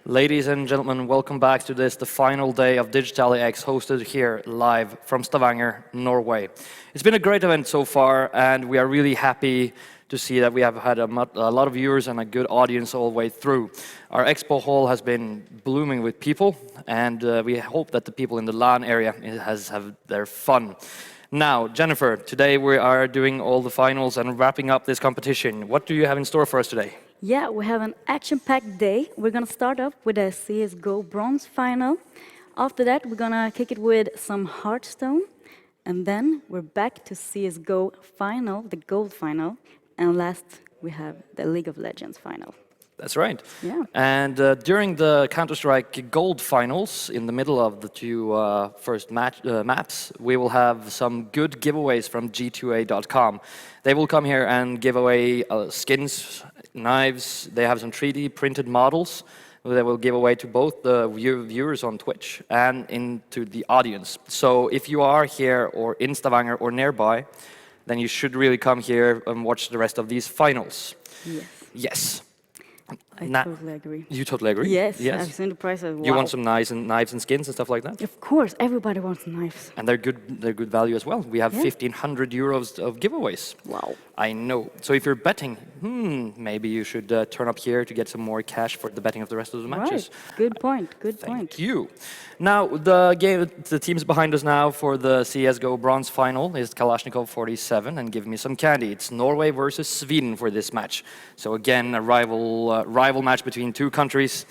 Ladies and gentlemen, welcome back to this, the final day of Digitality X, hosted here live from Stavanger, Norway. It's been a great event so far, and we are really happy to see that we have had a lot of viewers and a good audience all the way through. Our expo hall has been blooming with people, and we hope that the people in the LAN area have their fun. Now, Jennifer, today we are doing all the finals and wrapping up this competition. What do you have in store for us today? Yeah, we have an action-packed day. We're gonna start off with a CS:GO bronze final. After that, we're gonna kick it with some Hearthstone. And then we're back to CS:GO final, the gold final. And last, we have the League of Legends final. That's right. Yeah. And during the Counter-Strike Gold finals, in the middle of the two first maps, we will have some good giveaways from G2A.com. They will come here and give away skins, knives. They have some 3D printed models they will give away to both the viewers on Twitch and into the audience. So if you are here or in Stavanger or nearby, then you should really come here and watch the rest of these finals. Yes. Yes. I totally agree. You totally agree? Yes, I've seen the prices. Wow. You want some knives and skins and stuff like that? Of course, everybody wants knives. And they're good value as well. We have 1,500 euros of giveaways. Wow. I know. So if you're betting, maybe you should turn up here to get some more cash for the betting of the rest of the matches. Right. Good point. Good point. Thank you. Now, the teams behind us now for the CS:GO bronze final is Kalashnikov 47 and Give Me Some Candy. It's Norway versus Sweden for this match. So again, a rival match between two countries.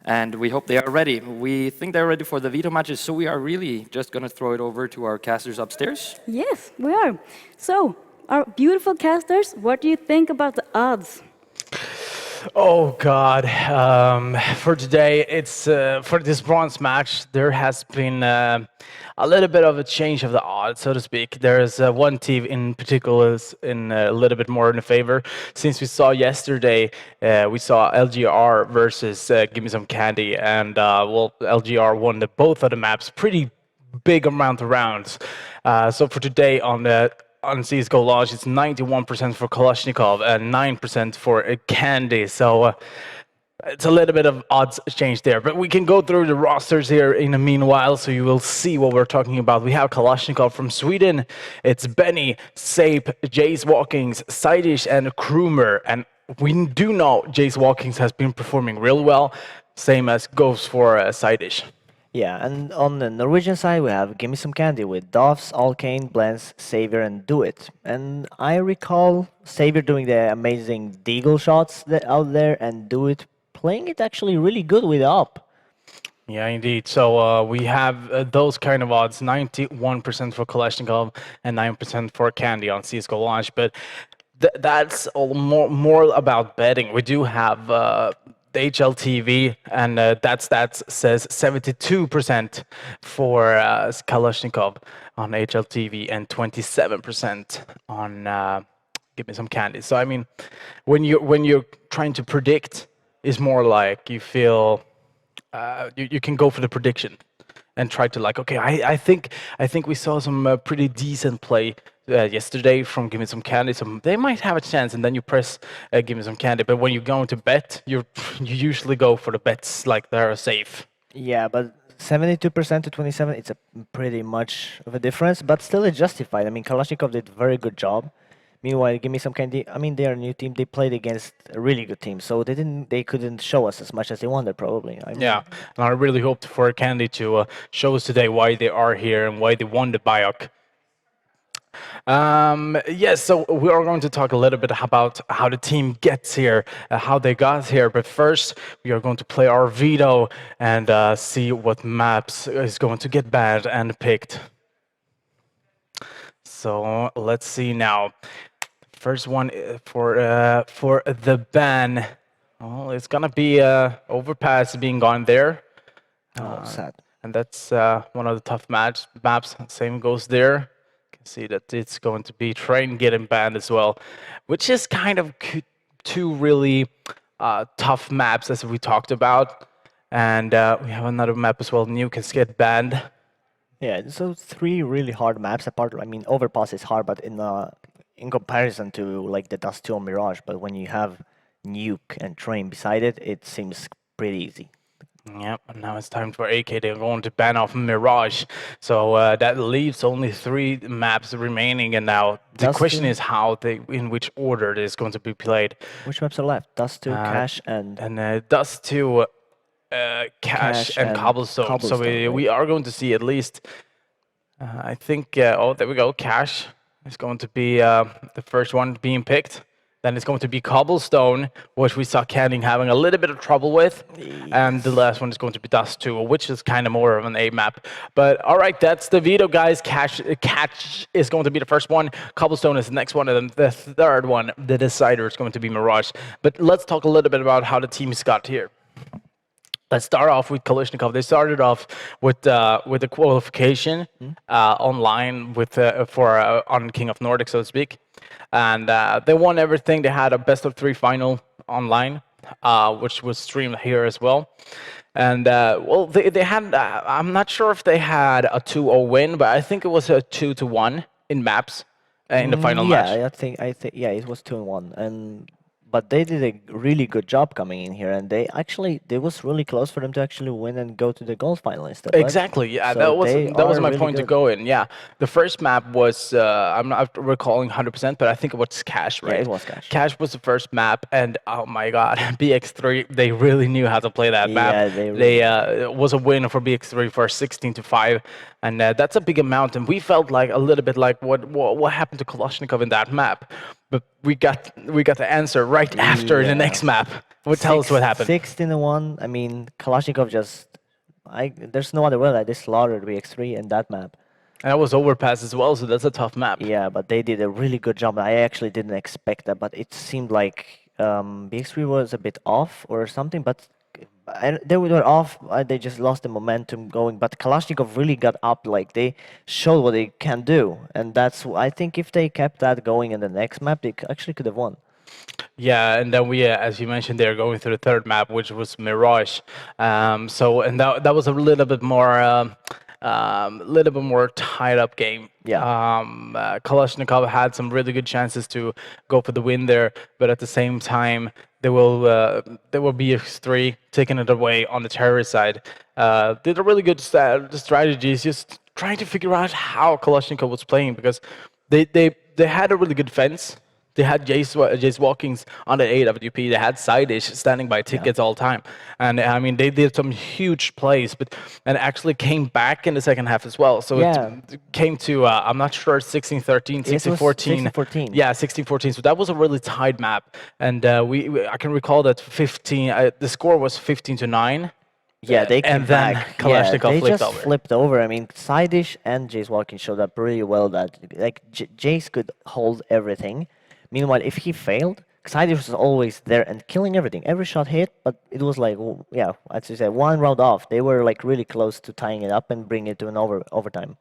And we hope they are ready. We think they're ready for the veto matches, so we are really just going to throw it over to our casters upstairs. Yes, we are. So, our beautiful casters, what do you think about the odds? Oh God! For today, it's for this bronze match. There has been a little bit of a change of the odds, so to speak. There's one team in particular is in a little bit more in favor. Since we saw yesterday, we saw LGR versus Give Me Some Candy, and well, LGR won both of the maps pretty big amount of rounds. So for today on CS:GO launch, it's 91% for Kalashnikov and 9% for Candy. So it's a little bit of odds change there. But we can go through the rosters here in the meanwhile, so you will see what we're talking about. We have Kalashnikov from Sweden. It's Benny, Sape, Jace Walkings, Sidish, and Krumer. And we do know Jace Walkings has been performing real well, same as goes for Sidish. Yeah, and on the Norwegian side, we have Gimme Some Candy with Doffs, Alkane, Blends, Savior, and Do It. And I recall Savior doing the amazing deagle shots out there, and Do It playing it actually really good with up. Yeah, indeed. So we have those kind of odds, 91% for Kalashnikov and 9% for Candy on CS:GO launch. But that's all more about betting. We do have the HLTV, and that says 72% for Kalashnikov on HLTV and 27% on Give Me Some Candy. So I mean, when you're trying to predict, is more like you feel you can go for the prediction and try to like, okay, I think we saw some pretty decent play yesterday from Give Me Some Candy, so they might have a chance, and then you press Give Me Some Candy. But when you're going to bet, you usually go for the bets like they're safe. Yeah, but 72% to 27, it's a pretty much of a difference, but still it's justified. I mean, Kalashnikov did a very good job. Meanwhile, Give Me Some Candy, I mean, they're a new team. They played against a really good team, so they couldn't show us as much as they wanted, probably. I mean, yeah, and I really hoped for Candy to show us today why they are here and why they won the BIOC. Yes, so we are going to talk a little bit about how the team gets here, how they got here. But first, we are going to play our veto and see what maps is going to get banned and picked. So let's see now. First one for the ban. Oh, it's gonna be Overpass being gone there. Oh, sad. And that's one of the tough maps. Same goes there. See that it's going to be Train getting banned as well, which is kind of two really tough maps as we talked about. And we have another map as well, Newcastle get banned. Yeah, so 3 really hard maps apart. I mean, Overpass is hard, but in comparison to like the Dust 2 or Mirage, but when you have Nuke and Train beside it, it seems pretty easy. Yep, and now it's time for AK. They're going to ban off Mirage. So that leaves only 3 maps remaining. And now the Dust question 2. is in which order it is going to be played. Which maps are left? Dust 2, Uh, Cash, and And Dust to Cash Cash and and Cobblestone. So Cobblestone, right? we are going to see at least, I think, oh, there we go. Cash is going to be the first one being picked. Then it's going to be Cobblestone, which we saw Canning having a little bit of trouble with. And the last one is going to be Dust 2, which is kind of more of an A map. But all right, that's the veto, guys. Catch is going to be the first one. Cobblestone is the next one. And then the third one, the decider, is going to be Mirage. But let's talk a little bit about how the teams got here. Let's start off with Kalashnikov. They started off with the qualification online on King of Nordic, so to speak, and they won everything. They had a best of 3 final online, which was streamed here as well. And well, they had. I'm not sure if they had a 2-0 win, but I think it was a 2-1 in maps in the final match. Yeah, I think yeah, it was 2-1, and but they did a really good job coming in here, and they was really close for them to actually win and go to the gold final instead. Right? Exactly. Yeah, So that was are my really point to good. go in. Yeah, the first map was I'm not recalling 100%, but I think it was Cash, right? Yeah, it was Cash. Cash was the first map, and oh my God, BX3, they really knew how to play that map. Yeah, they really It was a win for BX3 for 16-5, and that's a big amount. And we felt like a little bit like what happened to Kalashnikov in that map, but we got the answer right after the next map. Tell us what happened. 16-1. I mean, Kalashnikov there's no other way that they slaughtered BX3 in that map. And that was overpass as well, so that's a tough map. Yeah, but they did a really good job. I actually didn't expect that, but it seemed like BX3 was a bit off or something, but they were off. They just lost the momentum going, but Kalashnikov really got up. Like, they showed what they can do, and I think if they kept that going in the next map, they actually could have won. Yeah, and then we, as you mentioned, they're going through the third map, which was Mirage. And that was a little bit more tied up game. Yeah. Kalashnikov had some really good chances to go for the win there, but at the same time, there will be BX3 taking it away on the terrorist side. Did a really good strategies, just trying to figure out how Kalashnikov was playing, because they had a really good defense. They had Jace Walkings on the AWP. They had Sideish standing by tickets all the time. And I mean, they did some huge plays, and actually came back in the second half as well. So it came to, I'm not sure, 16-13, 16-14. 16-14. Yeah, 16-14. So that was a really tight map. And I can recall that the score was 15-9. Yeah, they came and then back. Kalashnikov they flipped just over. flipped over. I mean, Sideish and Jace Walking showed up really well that like Jace could hold everything. Meanwhile, if he failed, Sideish was always there and killing everything. Every shot hit, but it was like, yeah, as you said, one round off. They were like really close to tying it up and bring it to an overtime.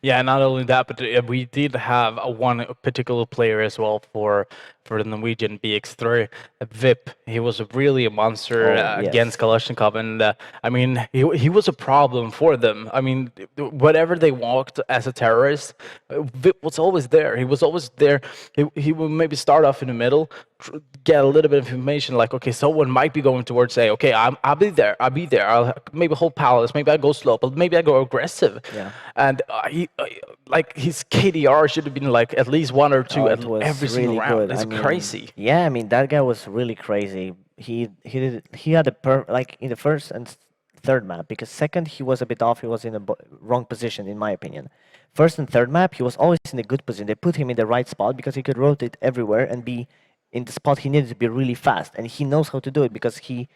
Yeah, not only that, but we did have one particular player as well for the Norwegian BX3, VIP. He was really a monster against Kalashnikov, and I mean, he was a problem for them. I mean, whatever they walked as a terrorist, VIP was always there. He was always there. He would maybe start off in the middle, get a little bit of information, like, okay, someone might be going towards, say, okay, I'll be there. I'll maybe hold palace, maybe I go slow, but maybe I go aggressive. Yeah. And like his KDR should have been like at least 1 or 2 every single really round. good. It's I mean, crazy. Yeah, I mean that guy was really crazy. He had like in the first and third map, because second he was a bit off. He was in the wrong position in my opinion. First and third map he was always in a good position. They put him in the right spot because he could rotate everywhere and be in the spot he needed to be really fast, and he knows how to do it because he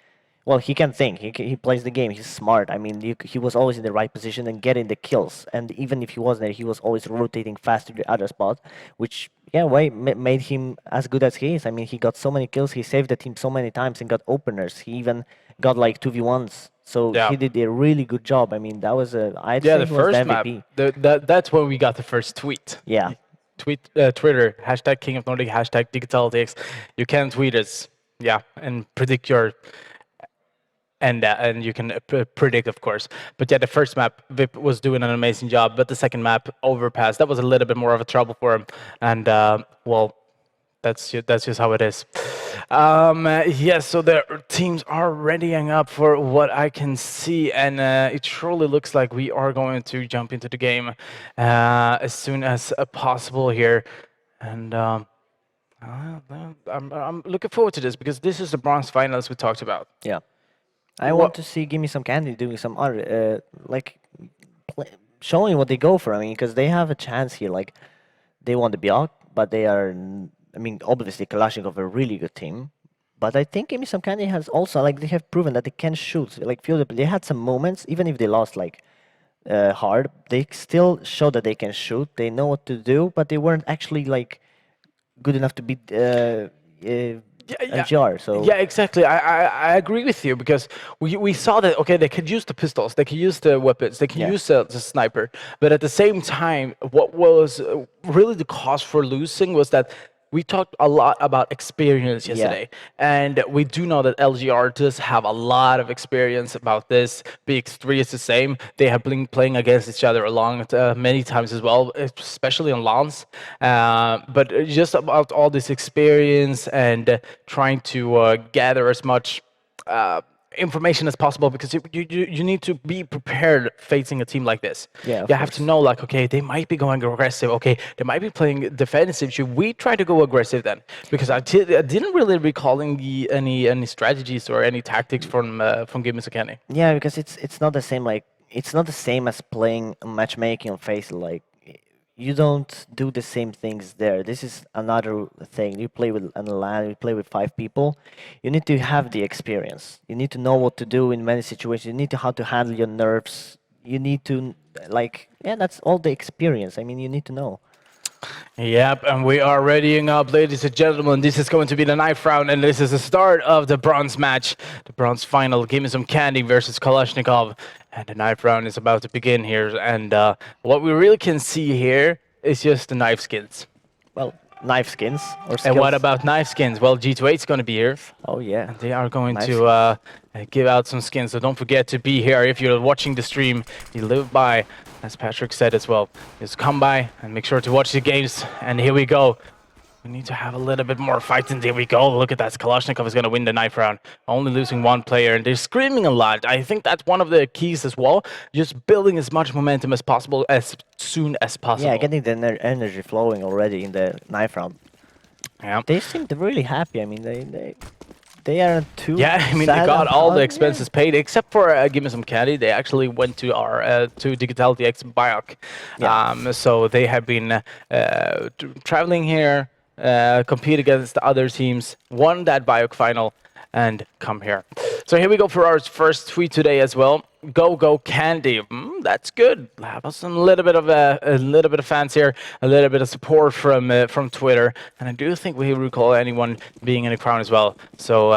can think. He plays the game. He's smart. I mean, he was always in the right position and getting the kills. And even if he wasn't there, he was always rotating fast to the other spot, which made him as good as he is. I mean, he got so many kills. He saved the team so many times and got openers. He even got like 2v1s. So he did a really good job. I mean, that was I'd say the he was first the map. MVP. That's when we got the first tweet. Yeah. Twitter, hashtag King of Nordic, hashtag Digitality. You can tweet us, and predict your. And you can predict, of course. But yeah, the first map, VIP was doing an amazing job. But the second map, Overpass, that was a little bit more of a trouble for him. And, That's just how it is. Yes, so the teams are readying up for what I can see, and it surely looks like we are going to jump into the game as soon as possible here. And I'm looking forward to this because this is the bronze finals we talked about. Yeah. I want to see Give Me Some Candy doing some other, like, showing what they go for. I mean, because they have a chance here. Like, they won the Bjork, but they are, I mean, obviously Kalashnikov a really good team. But I think Give Me Some Candy has also, like, they have proven that they can shoot. Like, they had some moments, even if they lost, like, hard, they still show that they can shoot. They know what to do, but they weren't actually, like, good enough to beat LGR. So Yeah, exactly. I agree with you because we saw that, okay, they could use the pistols, they could use the weapons, they can Yeah. use the sniper, but at the same time, what was really the cause for losing was that we talked a lot about experience yesterday, and we do know that LGR does have a lot of experience about this. BX3 is the same. They have been playing against each other along many times as well, especially on lawns. But just about all this experience and trying to gather as much information as possible because you need to be prepared facing a team like this. Yeah, of you have to course. know, like, okay, they might be going aggressive. Okay, they might be playing defensive. Should we try to go aggressive then? Because I didn't really recall any strategies or any tactics from Game Candy. Yeah, because it's not the same. Like, it's not the same as playing matchmaking on face. Like, you don't do the same things there. This is another thing. You play with an LAN, you play with 5 people. You need to have the experience. You need to know what to do in many situations. You need to how to handle your nerves. You need to, like, yeah, that's all the experience. I mean, you need to know. Yep, and we are readying up, ladies and gentlemen. This is going to be the knife round, and this is the start of the bronze match, the bronze final. Give Me Some Candy versus Kalashnikov, and the knife round is about to begin here. And what we really can see here is just the knife skins. Well, knife skins or skills. And what about knife skins? Well, G28 is going to be here. Oh yeah. They are going Knife to give out some skins, so don't forget to be here. If you're watching the stream, you live by, as Patrick said as well, just come by and make sure to watch the games. And here we go. We need to have a little bit more fight, and there we go. Look at that. Kalashnikov is going to win the knife round. Only losing one player, and they're screaming a lot. I think that's one of the keys as well. Just building as much momentum as possible as soon as possible. Yeah, getting the energy flowing already in the knife round. Yeah. They seem really happy. I mean, they aren't too. Yeah, I mean, they sad got all about- the expenses paid except for Give Me Some Candy. They actually went to our to Digitality X Biok. Yeah. So they have been traveling here, compete against the other teams, won that Biok final, and come here. So here we go for our first tweet today as well. Go Candy. That's good. Have us a little bit of fans here, a little bit of support from Twitter, and I do think we recall anyone being in the crowd as well. So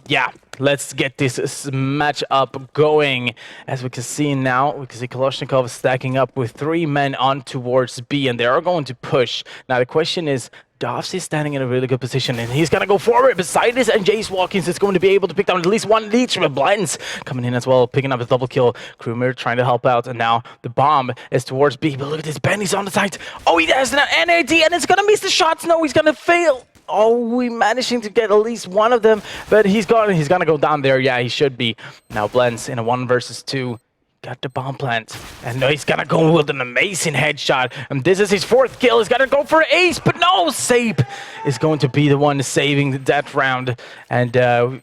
yeah, let's get this match up going. As we can see now, we can see Kalashnikov stacking up with 3 men on towards B, and they are going to push. Now the question is, Dovs is standing in a really good position, and he's going to go forward beside this, and Jace Watkins is going to be able to pick down at least one lead from Blends coming in as well, picking up a double kill. Krumer trying to help out, and now the bomb is towards B, but look at this, Benny's on the side. Oh, he has an NAD, and it's going to miss the shots. No, he's going to fail. Oh, we managing to get at least one of them, but he's going to go down there. Yeah, he should be. Now Blends in a 1 versus 2. Got the bomb plant, and now he's gonna go with an amazing headshot, and this is his 4th kill. He's gonna go for an ace, but no, Sape is going to be the one saving that round. And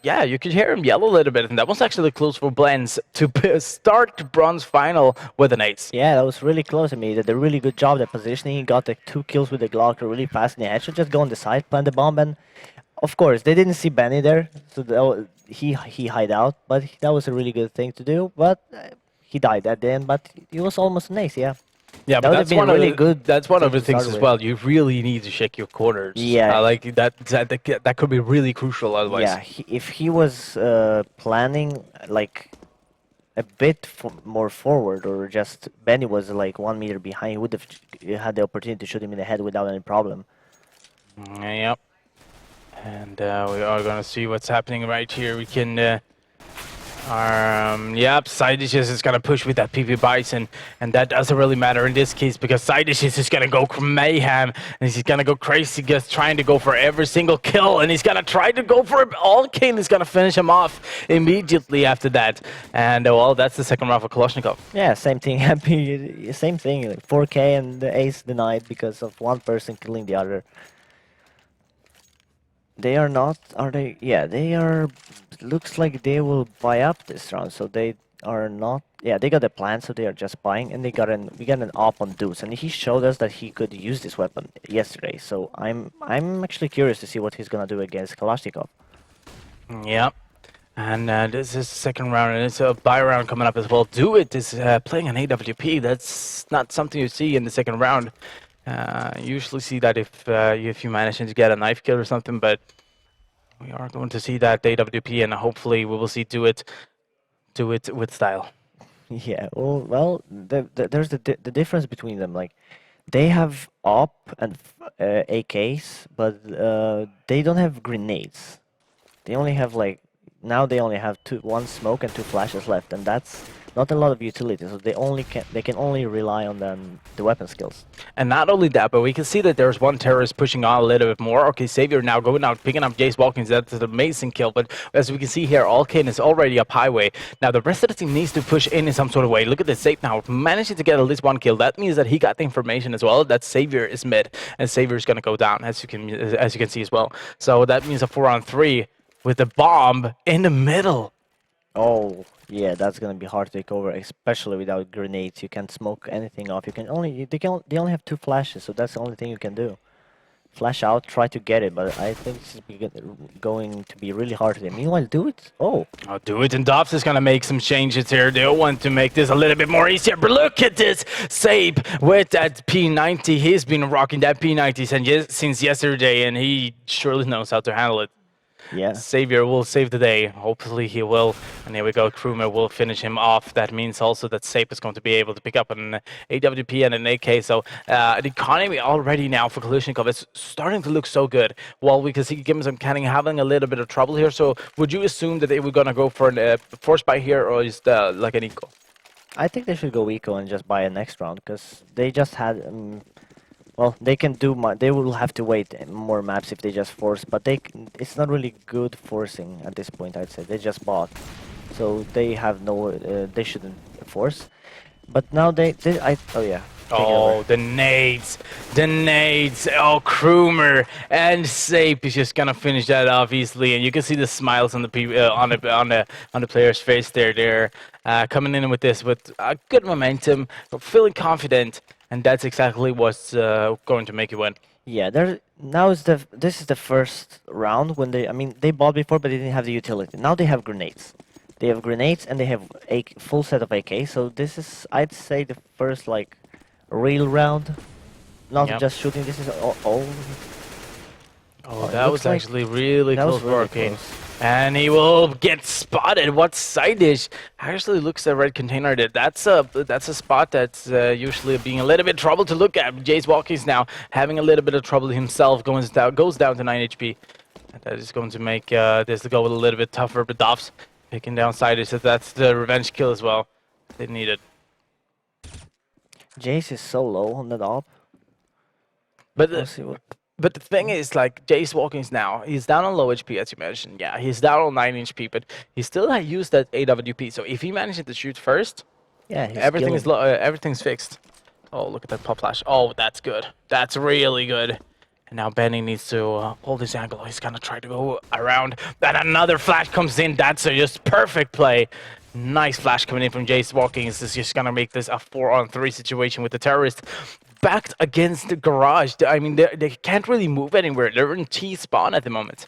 yeah, you could hear him yell a little bit, and that was actually close for Blends to start the bronze final with an ace. Yeah, that was really close. I mean, they did a really good job at positioning. He got the 2 kills with the Glock really fast in the headshot. Just go on the side, plant the bomb, and of course they didn't see Benny there, so he hide out. But that was a really good thing to do. But he died at the end, but he was almost an ace, yeah. Yeah, That but would have that's been one really of the, good that's one of thing the to things start as with. well. You really need to check your corners. Yeah. Like that could be really crucial otherwise. Yeah, if he was planning like a bit more forward, or just Benny was like 1 meter behind, he would have had the opportunity to shoot him in the head without any problem. Yep. And we are gonna see what's happening right here. We can Yep, Side Dishes is gonna push with that PP Bison, and that doesn't really matter in this case because Side Dishes is gonna go mayhem, and he's gonna go crazy, just trying to go for every single kill, and he's gonna try to go for it. All King is gonna finish him off immediately after that, and well, that's the second round for Kalashnikov. Yeah, same thing. Happy, same thing. Like 4K and the ace denied because of one person killing the other. They are not, are they? Yeah, they are. Looks like they will buy up this round, so they are not. Yeah, they got a plan, so they are just buying, and we got an op on Deuce, and he showed us that he could use this weapon yesterday. So I'm actually curious to see what he's gonna do against Kalashnikov. Yep. And this is the second round, and it's a buy round coming up as well. Do It is playing an AWP. That's not something you see in the second round. You usually see that if you manage to get a knife kill or something, but we are going to see that AWP, and hopefully we will see Do It with style. Yeah, well, there's the difference between them. Like, they have op and AKs, but they don't have grenades. They only have like now they only have one smoke and two flashes left, and that's not a lot of utility. So they can only rely on the weapon skills. And not only that, but we can see that there's one terrorist pushing on a little bit more. Okay, Savior now going out, picking up Jace Walkins. That's an amazing kill. But as we can see here, Alkane is already up highway. Now the rest of the team needs to push in some sort of way. Look at this Safe now, managing to get at least one kill. That means that he got the information as well that Savior is mid, and Savior is going to go down, as you can see as well. So that means a 4-on-3 with the bomb in the middle. Oh, yeah, that's gonna be hard to take over, especially without grenades. You can't smoke anything off. They only have two flashes, so that's the only thing you can do. Flash out, try to get it, but I think this is going to be really hard to them. Meanwhile, Do It. Oh, Do It, and Dobbs is gonna make some changes here. They want to make this a little bit more easier, but look at this Sabe with that P90. He's been rocking that P90 since yesterday, and he surely knows how to handle it. yeah. Savior will save the day. Hopefully he will. And here we go. Krumer will finish him off. That means also that Sape is going to be able to pick up an AWP and an AK. So the economy already now for Kalashnikov is starting to look so good. While we can see Gimson having a little bit of trouble here. So would you assume that they were going to go for a force buy here, or is like an eco? I think they should go eco and just buy a next round, because they just had... well, they can do they will have to wait more maps if they just force, but it's not really good forcing at this point, I'd say. They just bought, so they have no, they shouldn't force. But now oh yeah. Oh, the nades. Oh, Krumer and Sape is just gonna finish that off easily, and you can see the smiles on the player's face there. They're coming in with this with good momentum, feeling confident, and that's exactly what's going to make you win. Yeah, this is the first round when they bought before, but they didn't have the utility. Now they have grenades. They have grenades and they have a full set of AK. So this is, I'd say, the first like real round. Not just shooting. This is all. Oh, that was actually really close working. Close. And he will get spotted. What side dish? Actually looks a red container there. That's a spot that's usually being a little bit trouble to look at. Jace Walkins now having a little bit of trouble himself, goes down to 9 HP. And that is going to make this go a little bit tougher. But Doffs picking down side dish. That's the revenge kill as well. They need it. Jace is so low on that op. But We'll see what. But the thing is, like, Jace Walkins now, he's down on low HP, as you mentioned. Yeah, he's down on 9 HP, but he still used that AWP. So if he manages to shoot first, Yeah, everything's fixed. Oh, look at that pop flash. Oh, that's good. That's really good. And now Benny needs to hold his angle. He's gonna try to go around. Then another flash comes in. That's a just perfect play. Nice flash coming in from Jace Walkins. This is just gonna make this a 4-on-3 situation with the terrorist. Backed against the garage. I mean, they can't really move anywhere. They're in T spawn at the moment.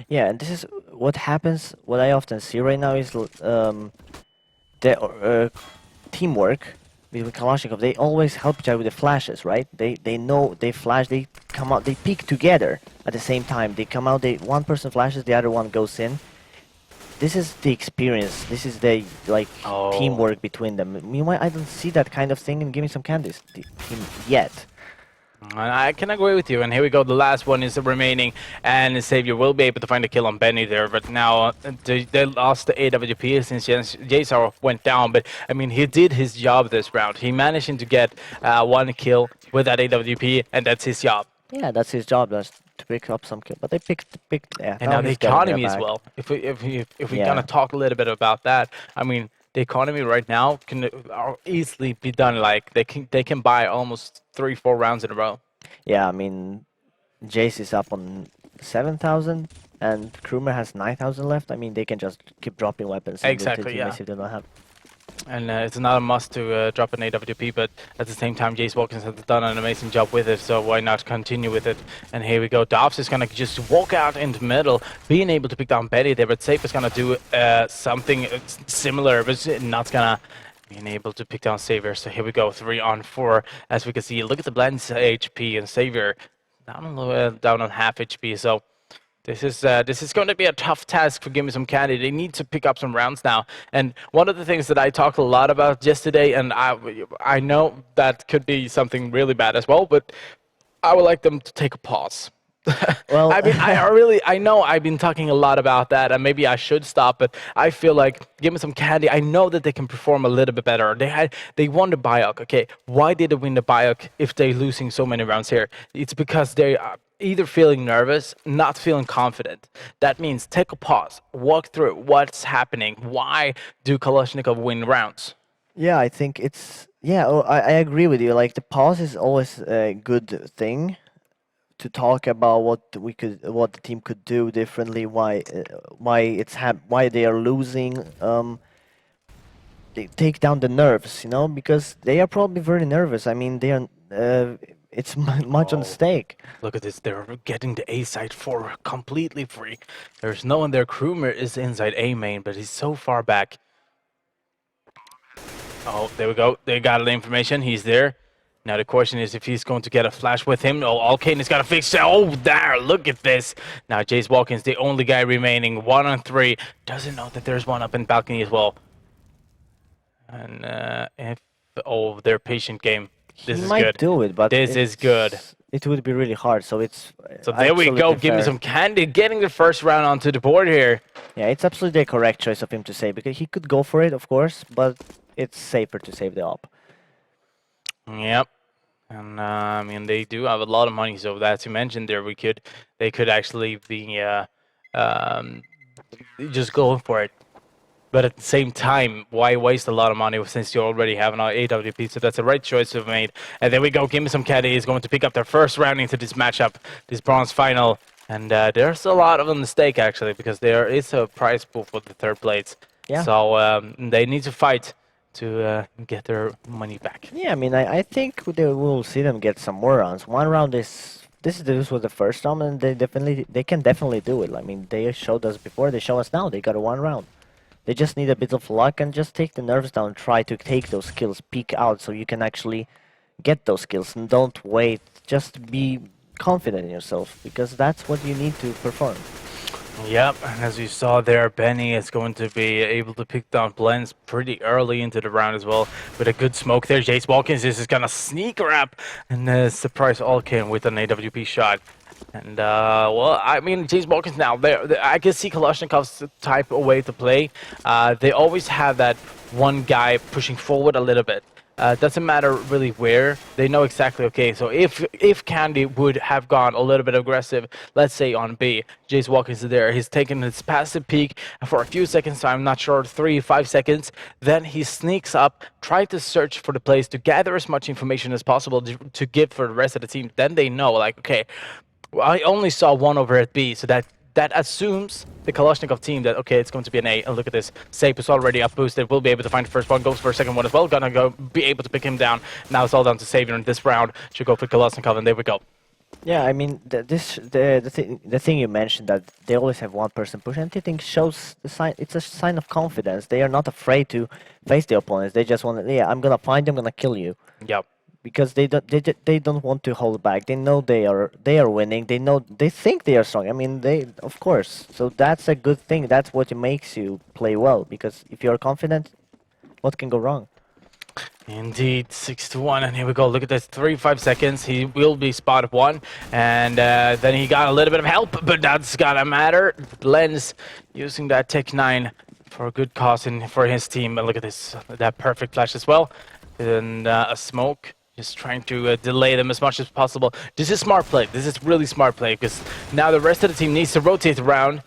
Yeah, and this is what happens. What I often see right now is the teamwork between Kalashnikov. They always help each other with the flashes, right? They know they flash. They come out. They peek together at the same time. They come out. One person flashes, the other one goes in. This is the experience. This is the teamwork between them. Meanwhile, I don't see that kind of thing in Give Me Some Candies team yet. And I can agree with you. And here we go. The last one is the remaining, and Savior will be able to find a kill on Benny there. But now they lost the AWP since Jason went down. But I mean, he did his job this round. He managed to get one kill with that AWP, and that's his job. Yeah, that's his job. That's to pick up some kill. But they picked. Yeah, And now the he's getting their economy as back. well. If we Yeah. gonna talk a little bit about that, I mean, the economy right now can easily be done. Like they can buy almost 3-4 rounds in a row. Yeah, I mean, Jace is up on 7,000, and Krumer has 9,000 left. I mean, they can just keep dropping weapons. And Exactly, yeah. If they don't have. And it's not a must to drop an AWP, but at the same time, Jace Watkins has done an amazing job with it, so why not continue with it? And here we go. Dobbs is going to just walk out into middle, being able to pick down Betty there, but Safe is going to do something similar, but not going to being able to pick down Savior. So here we go, 3-on-4. As we can see, look at the blends HP, and Savior down on half HP, so this is going to be a tough task for Gimme Some Candy. They need to pick up some rounds now. And one of the things that I talked a lot about yesterday, and I know that could be something really bad as well, but I would like them to take a pause. Well, I mean, I know I've been talking a lot about that, and maybe I should stop, but I feel like Gimme Some Candy, I know that they can perform a little bit better. They won the Biok, okay? Why did they win the Biok if they're losing so many rounds here? It's because they are either feeling nervous, not feeling confident. That means take a pause, walk through what's happening. Why do Kalashnikov win rounds? yeah, I think it's. Yeah, I agree with you. Like, the pause is always a good thing to talk about what the team could do differently, why they are losing. They take down the nerves, because they are probably very nervous. I mean, they are. It's much on stake. Look at this, they're getting the A side for completely free. There's no one there. Krumer is inside A main, but he's so far back. Oh, there we go. They got the information. He's there. Now the question is if he's going to get a flash with him. Oh, Alkane has got a fix. Oh, there, look at this. Now Jace Watkins, the only guy remaining, 1-on-3. Doesn't know that there's one up in balcony as well. And their patient game. This He is might good. do it, but This is good. It would be really hard. So it's. So there we go. absolutely Give me fair. some candy. Getting the first round onto the board here. Yeah, it's absolutely the correct choice of him to save, because he could go for it, of course, but it's safer to save the op. Yep. And I mean, they do have a lot of money, so as you mentioned there, they could actually be just go for it. But at the same time, why waste a lot of money since you already have an AWP? So that's the right choice to have made. And there we go. Give Me Some Candy is going to pick up their first round into this matchup, this bronze final. And there's a lot of on the stake, actually, because there is a prize pool for the third place. Yeah. So they need to fight to get their money back. Yeah, I mean, I think we'll see them get some more rounds. One round this was the first round, and they can definitely do it. I mean, they showed us before, they show us now. They got a one round. They just need a bit of luck and just take the nerves down. Try to take those kills, peek out, so you can actually get those kills, and don't wait. Just be confident in yourself, because that's what you need to perform. Yep, and as you saw there, Benny is going to be able to pick down blends pretty early into the round as well. With a good smoke there, Jace Watkins is going to sneak wrap and surprise Alkane with an AWP shot. And, well, I mean, Jace Watkins now, I can see Kalashnikov's type of way to play. They always have that one guy pushing forward a little bit. Doesn't matter really where. They know exactly, okay, so if Candy would have gone a little bit aggressive, let's say on B, Jace Watkins is there. He's taken his passive peek for a few seconds, so I'm not sure, 3-5 seconds. Then he sneaks up, try to search for the place to gather as much information as possible to give for the rest of the team. Then they know, like, okay, I only saw one over at B, so that assumes the Kalashnikov team that, okay, it's going to be an A. And look at this. Sape is already up boosted. Will be able to find the first one. Goes for a second one as well. Gonna be able to pick him down. Now it's all down to Savior in this round. Should go for Kalashnikov, and there we go. Yeah, I mean, the thing you mentioned, that they always have one person push, and I think shows the sign. It's a sign of confidence. They are not afraid to face the opponents. They just want to, yeah, I'm gonna find you, I'm gonna kill you. Yep. Because they don't want to hold back. They know they are winning. They think they are strong. I mean, of course. So that's a good thing. That's what makes you play well. Because if you are confident, what can go wrong? Indeed, 6-1, and here we go. Look at this, 35 seconds. He will be spot one, and then he got a little bit of help, but that's gotta matter. Lens using that Tech 9 for a good cause for his team. But look at this, that perfect flash as well, and a smoke. Just trying to delay them as much as possible. This is smart play. This is really smart play because now the rest of the team needs to rotate around.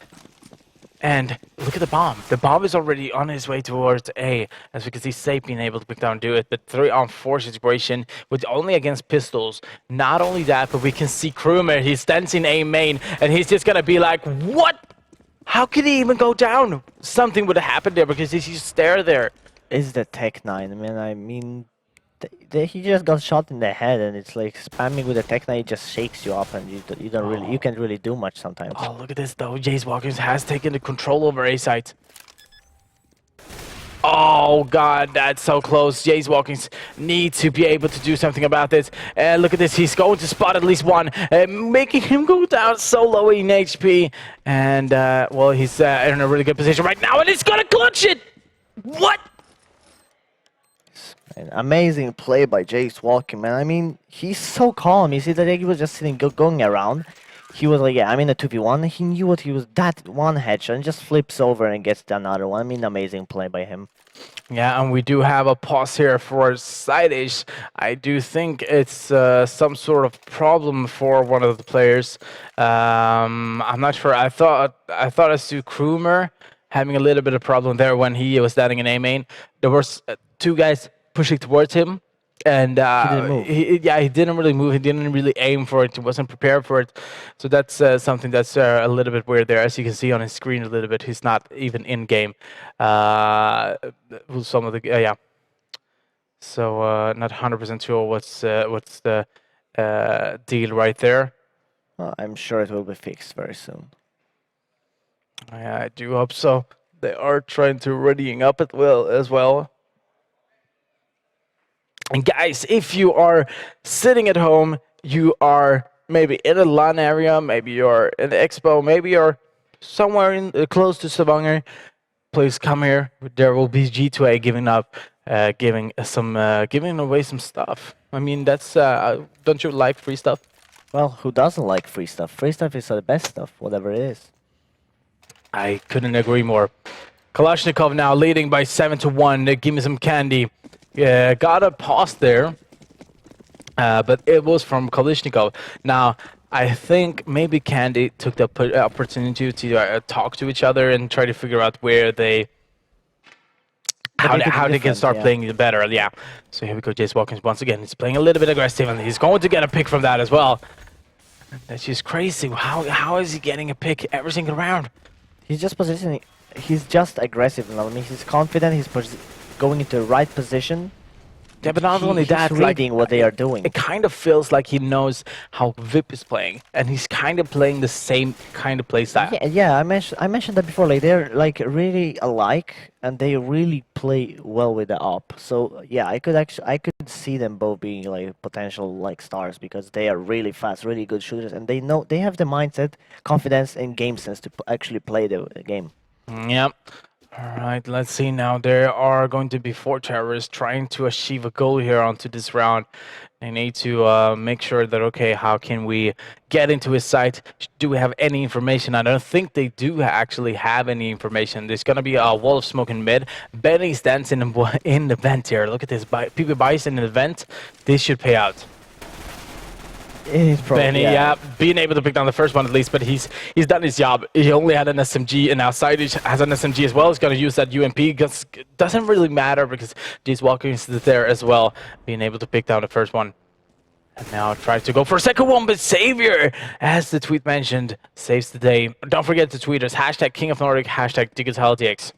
And look at the bomb. The bomb is already on his way towards A, as we can see Sape being able to pick down and do it. But 3-on-4 situation with only against pistols. Not only that, but we can see Krumer. He's dancing A main, and he's just gonna be like, what? How could he even go down? Something would have happened there because he just stare there. Is the Tech 9? I mean, he just got shot in the head, and it's like spamming with the Tech 9 just shakes you up, and you don't really, you can't really do much sometimes. Oh, look at this though. Jace Walkers has taken the control over A site. Oh god, that's so close. Jace Walkins need to be able to do something about this. And look at this, he's going to spot at least one, making him go down so low in HP. And well, he's in a really good position right now, and he's gonna clutch it. What? An amazing play by Jace Walking, man. I mean, he's so calm. You see that he was just sitting, going around. He was like, yeah, I'm in a 2v1. He knew what he was, that one headshot, and just flips over and gets another one. I mean, amazing play by him. Yeah, and we do have a pause here for Sideish. I do think it's some sort of problem for one of the players. I'm not sure. I thought I saw Krumer having a little bit of problem there when he was standing in A main. There was two guys pushing towards him, and he didn't really move. He didn't really aim for it. He wasn't prepared for it. So that's something that's a little bit weird there. As you can see on his screen a little bit, he's not even in game. Some of the yeah. So not 100% sure what's the deal right there. Well, I'm sure it will be fixed very soon. Yeah, I do hope so. They are trying to readying up as well. And guys, if you are sitting at home, you are maybe in a LAN area, maybe you're in the expo, maybe you're somewhere in close to Stavanger, please come here. There will be G2A giving away some stuff. I mean, that's don't you like free stuff? Well, who doesn't like free stuff? Free stuff is the best stuff, whatever it is. I couldn't agree more. Kalashnikov now leading by 7-1. Give me some candy. Yeah, got a pause there, but it was from Kalashnikov. Now, I think maybe Candy took the opportunity to talk to each other and try to figure out where how they can start playing better. Yeah. So here we go, Jace Watkins once again. He's playing a little bit aggressive, and he's going to get a pick from that as well. That's just crazy. How is he getting a pick every single round? He's just positioning. He's just aggressive now. I mean, he's confident. He's going into the right position. Yeah, but not only that, he's reading what they are doing. It kind of feels like he knows how VIP is playing, and he's kind of playing the same kind of play style. Yeah, I mentioned that before. Like, they're like really alike, and they really play well with the op. So yeah, I could see them both being like potential like stars because they are really fast, really good shooters, and they have the mindset, confidence, and game sense to actually play the game. Yep. All right, let's see now. There are going to be 4 terrorists trying to achieve a goal here onto this round. They need to make sure that, okay, how can we get into his site? Do we have any information? I don't think they do actually have any information. There's going to be a wall of smoke in mid. Benny's dancing in the vent here. Look at this. PP Bison in the vent. This should pay out. Benny, yeah, being able to pick down the first one at least, but he's done his job. He only had an SMG, and now Sideish has an SMG as well. He's going to use that UMP. Doesn't really matter because Jace Walker is there as well, being able to pick down the first one. And now tries to go for a second one, but Savior, as the tweet mentioned, saves the day. Don't forget to tweet us, hashtag King of Nordic, hashtag DigitalTX.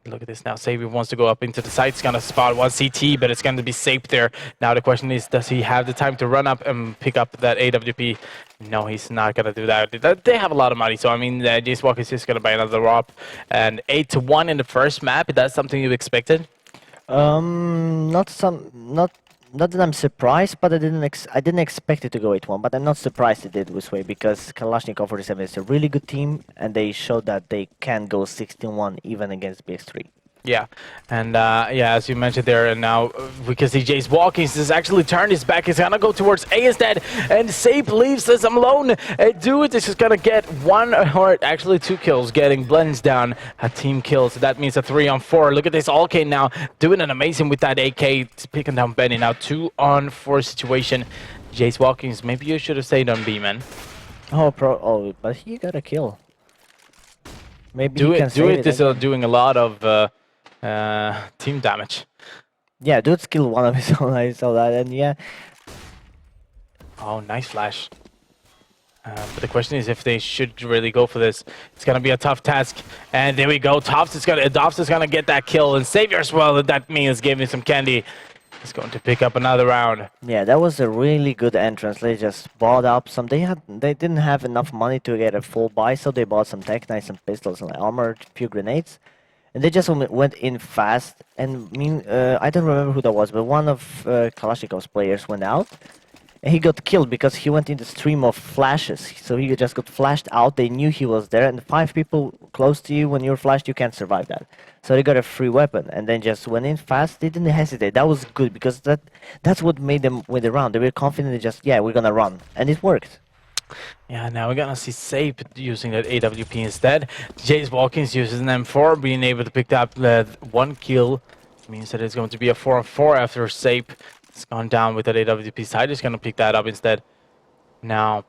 Look at this now. Savior wants to go up into the site. He's going to spot one CT, but it's going to be safe there. Now the question is, does he have the time to run up and pick up that AWP? No, he's not going to do that. They have a lot of money, so I mean, Jace Walker is just going to buy another op. And 8-1 in the first map. Is that something you expected? Not that I'm surprised, but I didn't expect it to go 8-1, but I'm not surprised it did this way because Kalashnikov 47 is a really good team, and they showed that they can go 16-1 even against BX3. Yeah, and yeah, as you mentioned there, and now we can see Jace walking. He's actually turned his back. He's gonna go towards A instead, and Sape leaves us alone. Dude, this is gonna get one, or actually 2 kills, getting Blends down. A team kill, so that means a 3-on-4. Look at this Allkane now, doing an amazing with that AK, picking down Benny. Now 2-on-4 situation. Jace Walkings, maybe you should have stayed on B, man. Oh, but he got a kill. Maybe he can Do save it is again. doing a lot of team damage. Yeah, dude killed one of his own. I saw that, and yeah, Oh, nice flash. But the question is if they should really go for this. It's gonna be a tough task. And there we go. Doffs is gonna get that kill, and Savior as well. That means giving some candy. He's going to pick up another round. yeah, that was a really good entrance. They just bought up some. They didn't have enough money to get a full buy, so they bought some tech knives, some pistols, and armor, a few grenades, and they just went in fast. And I don't remember who that was, but one of Kalashnikov's players went out. And he got killed because he went in the stream of flashes. So he just got flashed out. They knew he was there, and 5 people close to you when you're flashed, you can't survive that. So they got a free weapon and then just went in fast. They didn't hesitate. That was good because that's what made them win the round. They were confident. They just we're gonna run, and it worked. Yeah, now we're gonna see Sape using that AWP instead. Jace Walkins uses an M4, being able to pick up 1 kill. Means that it's going to be a 4-on-4 after Sape. It's gone down with that AWP side. Is going to pick that up instead. Now,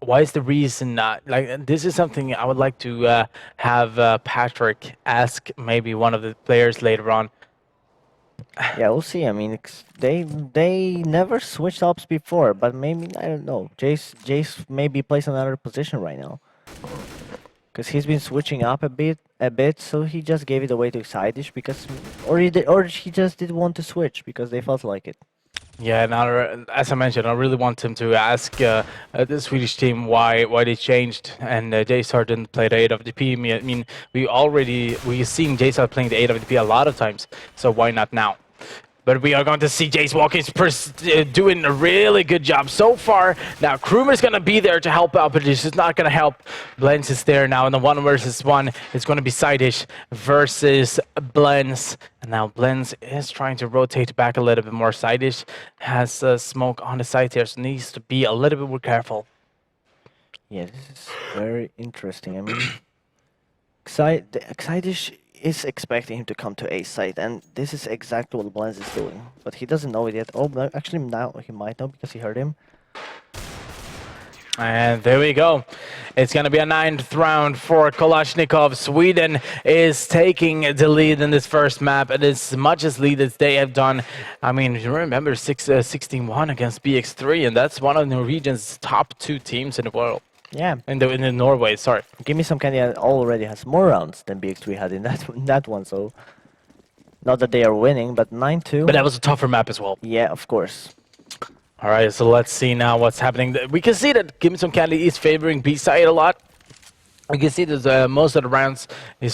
why is the reason not like this is something I would like to have Patrick ask maybe one of the players later on. Yeah, we'll see. I mean, they never switched ops before, but maybe I don't know. Jace maybe plays another position right now. Because he's been switching up a bit, so he just gave it away to Sideish because, or he just didn't want to switch because they felt like it. Yeah, now as I mentioned, I really want him to ask the Swedish team why they changed, and J-Star didn't play the AWP. I mean, we've seen J-Star playing the AWP a lot of times, so why not now? But we are going to see Jace Walkins doing a really good job so far. Now, Krumer's going to be there to help out, but this is not going to help. Blends is there now in the 1 versus 1. It's going to be Sideish versus Blends. And now Blends is trying to rotate back a little bit more. Sideish has smoke on the side here, so needs to be a little bit more careful. Yeah, this is very interesting. I mean, Sideish is expecting him to come to A site, and this is exactly what Blends is doing. But he doesn't know it yet. Oh, but actually now he might know because he heard him. And there we go. It's going to be a 9th round for Kalashnikov. Sweden is taking the lead in this first map, and as much as lead as they have done. I mean, you remember 16-1 against BX3, and that's one of Norwegian's top 2 teams in the world. Yeah. In Norway, sorry. Give me some candy already has more rounds than BX3 had in that one, so not that they are winning, but 9-2. But that was a tougher map as well. Yeah, of course. All right, so let's see now what's happening. We can see that Give Me Some Candy is favoring B side a lot. We can see that most of the rounds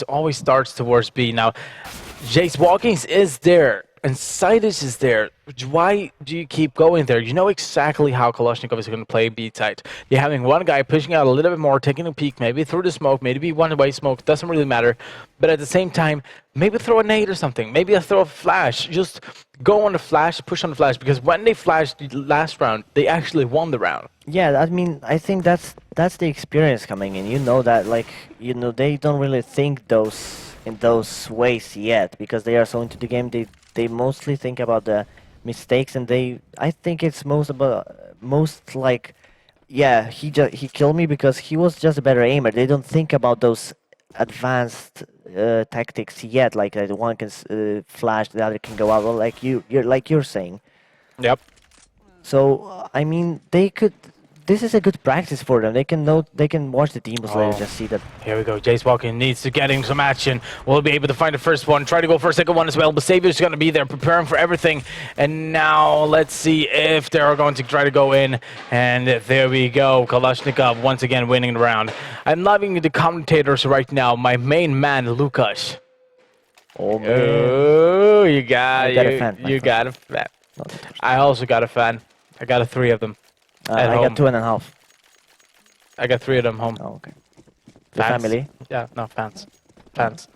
always starts towards B. Now, Jace Walkings is there, and Sideish is there. Why do you keep going there? You know exactly how Kalashnikov is going to play B side. You're having one guy pushing out a little bit more, taking a peek, maybe through the smoke, maybe one-way smoke, doesn't really matter. But at the same time, maybe throw a nade or something. Maybe throw a flash. Just go on the flash, push on the flash, because when they flashed the last round, they actually won the round. Yeah, I mean, I think that's the experience coming in. You know that, like, they don't really think in those ways yet because they are so into the game. They mostly think about the mistakes, and I think it's most like, yeah, he killed me because he was just a better aimer. They don't think about those advanced tactics yet, like that one can flash, the other can go out, well, like you're saying. Yep. So I mean, this is a good practice for them. They can watch the demos later, just see that. Here we go. Jace Walking needs to get in some action. We'll be able to find the first one. Try to go for a second one as well. But Savior's going to be there preparing for everything. And now let's see if they're going to try to go in. And there we go. Kalashnikov once again winning the round. I'm loving the commentators right now. My main man, Lukas. Oh man. Oh, you got a fan. You got a fan. I also got a fan. I got 3 of them. I got 2.5. I got 3 of them home. Oh, okay. The Fans. family. Yeah, no, fans. Fans.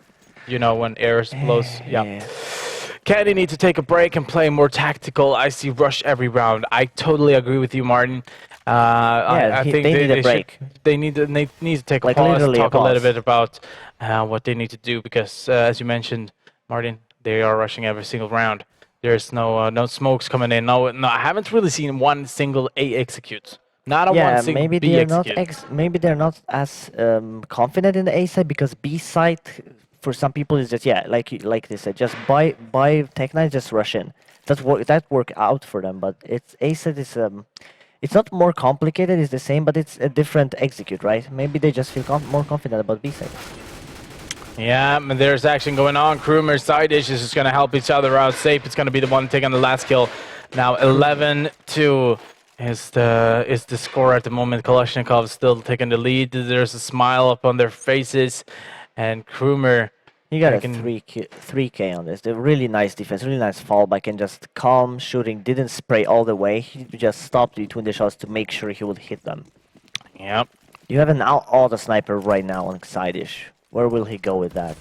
you know, when air blows. Yeah. Yeah. Candy need to take a break and play more tactical. I see rush every round. I totally agree with you, Martin. I think they need a break. They need to take a Like, pause and literally a talk a little pause. bit about what they need to do because, as you mentioned, Martin, they are rushing every single round. There's no smokes coming in. No, I haven't really seen one single A execute. Not a one Yeah, single maybe B they're not execute. maybe they're not as confident in the A side because B side for some people is just like they said, just buy Tech Nine, just rush in. That work out for them, but it's A side is it's not more complicated, it's the same, but it's a different execute, right? Maybe they just feel more confident about B side. Yeah, and there's action going on. Krumer side dish is just going to help each other out. Safe, it's going to be the one taking the last kill. Now 11-2 is the score at the moment. Kalashnikov still taking the lead. There's a smile up on their faces, and Krumer. He got a taking- 3K on this. A really nice defense, really nice fallback, and just calm shooting. Didn't spray all the way. He just stopped between the shots to make sure he would hit them. Yep. You have an auto sniper right now on side-ish. Where will he go with that?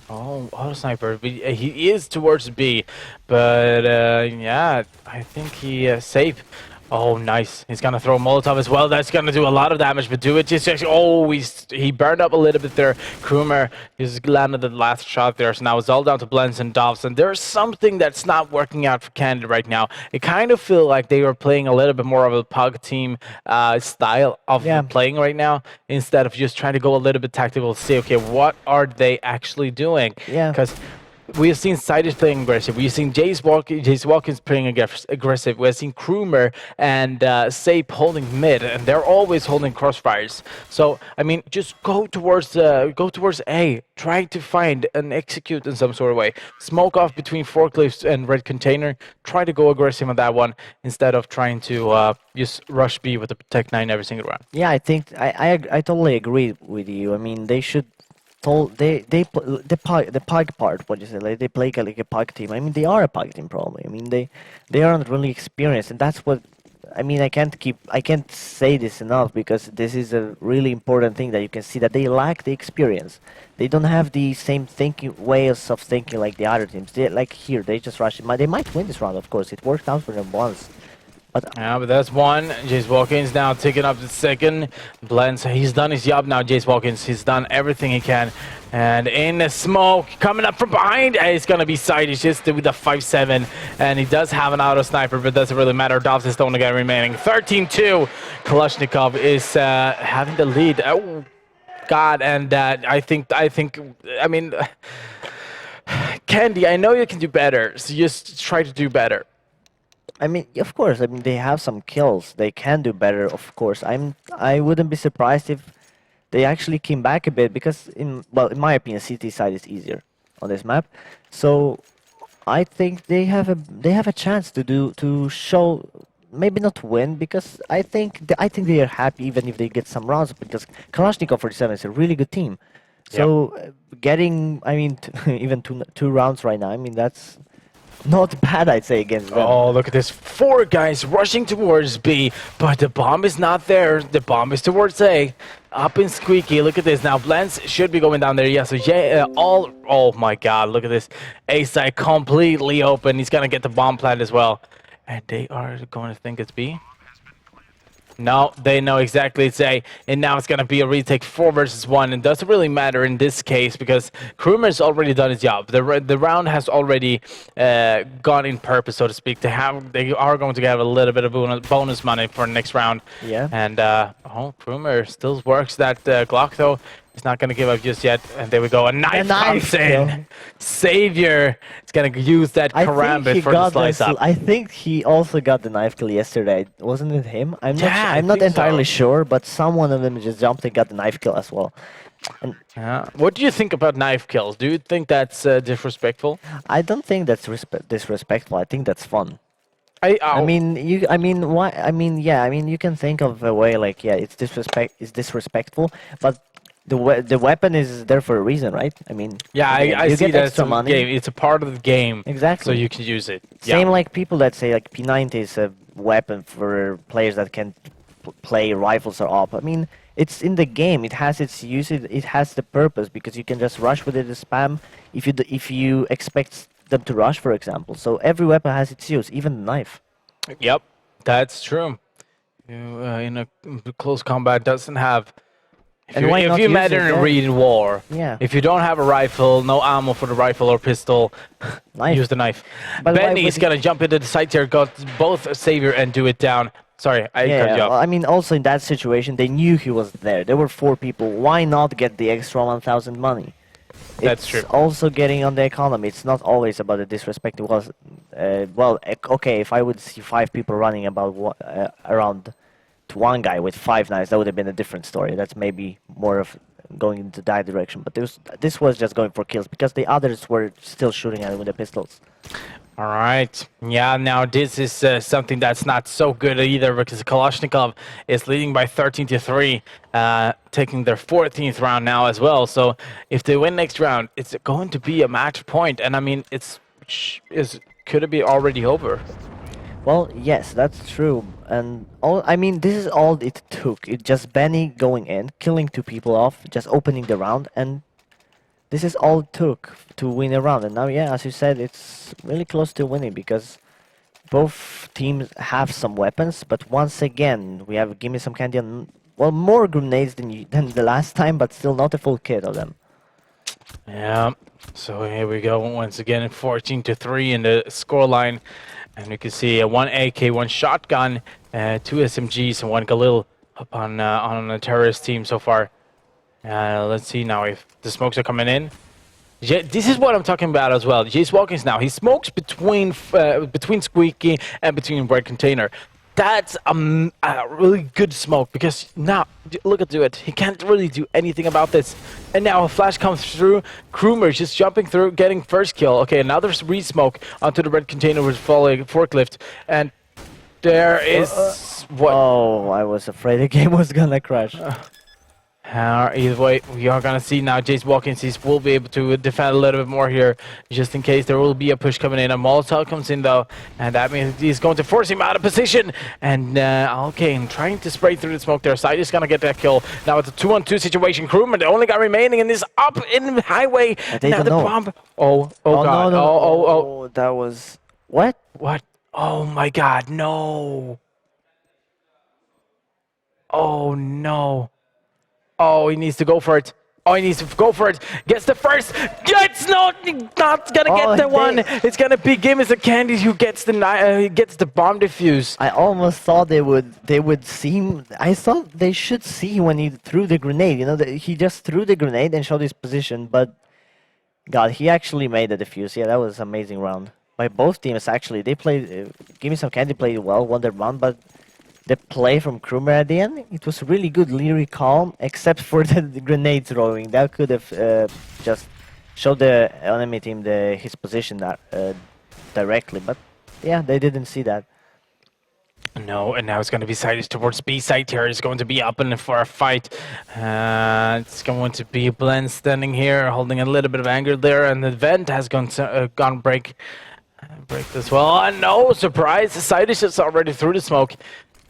Oh, auto sniper. He is towards B, but yeah, I think he safe. Oh, nice. He's gonna throw a Molotov as well. That's gonna do a lot of damage, but do it just actually. Oh, he burned up a little bit there. Krumer just landed the last shot there. So now it's all down to Blends and Dobbs. And there's something that's not working out for Canada right now. It kind of feel like they are playing a little bit more of a pug team style of playing right now, instead of just trying to go a little bit tactical to see, okay, what are they actually doing? Yeah. Because we have seen Siders playing aggressive. We've seen Jace Watkins playing aggressive. We've seen Krumer and Sape holding mid, and they're always holding crossfires. So I mean, just go towards A. Try to find and execute in some sort of way. Smoke off between forklifts and red container. Try to go aggressive on that one instead of trying to just rush B with the Tech 9 every single round. Yeah, I think I totally agree with you. I mean, they should. The pug part, what you say, like they play like a pug team. I mean, they are a pug team probably. I mean, they aren't really experienced, and that's what. I mean, I can't say this enough because this is a really important thing that you can see that they lack the experience. They don't have the same ways of thinking like the other teams. Like here, they just rush it. They might win this round, of course. It worked out for them once. But that's one. Jace Watkins now taking up the second. Blends, he's done his job now, Jace Watkins. He's done everything he can. And in the smoke, coming up from behind, he's going to be side. He's just with the 5-7. And he does have an auto sniper, but doesn't really matter. Dobbs is the only guy remaining. 13-2. Kalashnikov is having the lead. Oh, God. And I mean, Candy, I know you can do better. So just try to do better. I mean, of course. I mean, they have some kills. They can do better, of course. I wouldn't be surprised if they actually came back a bit because, in my opinion, CT side is easier on this map. So I think they have a chance to show, maybe not win, because I think they are happy even if they get some rounds because Kalashnikov 47 is a really good team. So getting, I mean, even two rounds right now. I mean, that's not bad, I'd say, against them. Oh, look at this. 4 guys rushing towards B, but the bomb is not there. The bomb is towards A. Up in Squeaky. Look at this. Now, Blends should be going down there. Yeah, so oh my God, look at this. A side completely open. He's going to get the bomb plant as well. And they are going to think it's B. No, they know exactly it's A, and now it's going to be a retake 4 versus 1, and doesn't really matter in this case because Krumer's already done his job. The round has already gone in purpose, so to speak. They are going to have a little bit of bonus money for the next round. Yeah. And Krumer still works that Glock though. He's not going to give up just yet. And there we go. A knife comes in. Savior is going to use that karambit for the slice up. I think he also got the knife kill yesterday. Wasn't it him? I'm not entirely sure, but someone of them just jumped and got the knife kill as well. And what do you think about knife kills? Do you think that's disrespectful? I don't think that's disrespectful. I think that's fun. You can think of a way like, it's disrespectful, but the weapon is there for a reason, right? I mean, I you see get that extra money. Game. It's a part of the game, exactly. So you can use it. Same like people that say P90 is a weapon for players that can play rifles or op. I mean, it's in the game. It has its use. It has the purpose because you can just rush with it to spam if you expect them to rush, for example. So every weapon has its use, even the knife. Yep, that's true. In a close combat doesn't have. And why If not you use met it in a then? real war, Yeah. if you don't have a rifle, no ammo for the rifle or pistol, Knife. use the knife. But why Benny's would gonna jump into the side tier, got both Savior and do it down. Sorry, I cut you Yeah, off. I mean, also in that situation, they knew he was there. There were 4 people. Why not get the extra 1,000 money? That's It's true. also getting on the economy. It's not always about the disrespect. It was, well, okay, if I would see 5 people running around to one guy with 5 knives, that would have been a different story. That's maybe more of going into that direction. But this was just going for kills because the others were still shooting at it with the pistols. All right. Yeah, now this is something that's not so good either because Kalashnikov is leading by 13-3, taking their 14th round now as well. So if they win next round, it's going to be a match point. And I mean, could it be already over? Well, yes, that's true. And I mean, this is all it took. It just Benny going in, killing 2 people off, just opening the round, and this is all it took to win a round. And now, yeah, as you said, it's really close to winning because both teams have some weapons. But once again, we have Gimme Some Candy and, well, more grenades than the last time, but still not a full kit of them. Yeah. So here we go once again, 14-3 in the scoreline. And you can see 1 AK, 1 shotgun, 2 SMGs, and 1 Galil up on the terrorist team so far. Let's see now if the smokes are coming in. This is what I'm talking about as well. Jace Walkins now, he smokes between Squeaky and between Red Container. That's a really good smoke because now, look at it. He can't really do anything about this. And now a flash comes through. Krumer just jumping through, getting first kill. Okay, another re-smoke onto the Red Container with falling forklift. And there is what? Oh, I was afraid the game was gonna crash. Either way, we are going to see now Jace Watkins will be able to defend a little bit more here, just in case there will be a push coming in. A Molotov comes in, though, and that means he's going to force him out of position. And, okay, trying to spray through the smoke there. Side is going to get that kill. Now it's a 2-on-2 situation. Crewman, the only guy remaining in this up in the highway. They now don't the know. bomb. Oh, God. No. Oh. That was... What? What? Oh, my God, no. Oh, no. Oh, he needs to go for it. Oh, he needs to go for it. Gets the first. It's not gonna get the one. It's gonna be Gimme Some Candy who gets the bomb defuse. I almost thought they would see him. I thought they should see when he threw the grenade. You know, he just threw the grenade and showed his position. But God, he actually made the defuse. Yeah, that was an amazing round by both teams. Actually, they played. Gimme Some Candy played well, won the round, but the play from Krumer at the end, it was really good, really calm, except for the grenade throwing. That could have just showed the enemy team his position directly, but yeah, they didn't see that. No, and now it's going to be sided towards B side here. It's going to be up in for a fight. It's going to be Blend standing here, holding a little bit of anger there, and the vent has gone break as well. And no surprise, the side is just already through the smoke.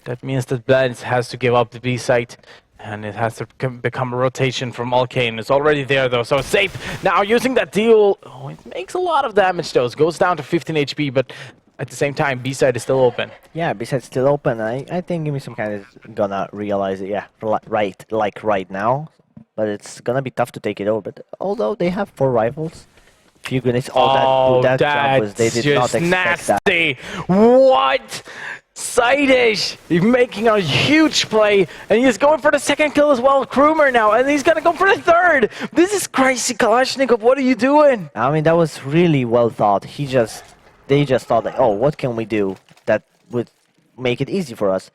That means that Blend has to give up the B site, and it has to become a rotation from Alkane. It's already there, though, so it's safe. Now, using that deal, it makes a lot of damage, though. It goes down to 15 HP, but at the same time, B side is still open. Yeah, B side's still open. I think Gimme Some Kind is gonna realize it, yeah, right now. But it's gonna be tough to take it over. But although they have 4 rifles, few grenades, that jump was, they did not expect nasty. What? Sideish, he's making a huge play, and he's going for the second kill as well. Krumer now, and he's gonna go for the third. This is crazy, Kalashnikov. What are you doing? I mean, that was really well thought. They just thought, like, oh, what can we do that would make it easy for us?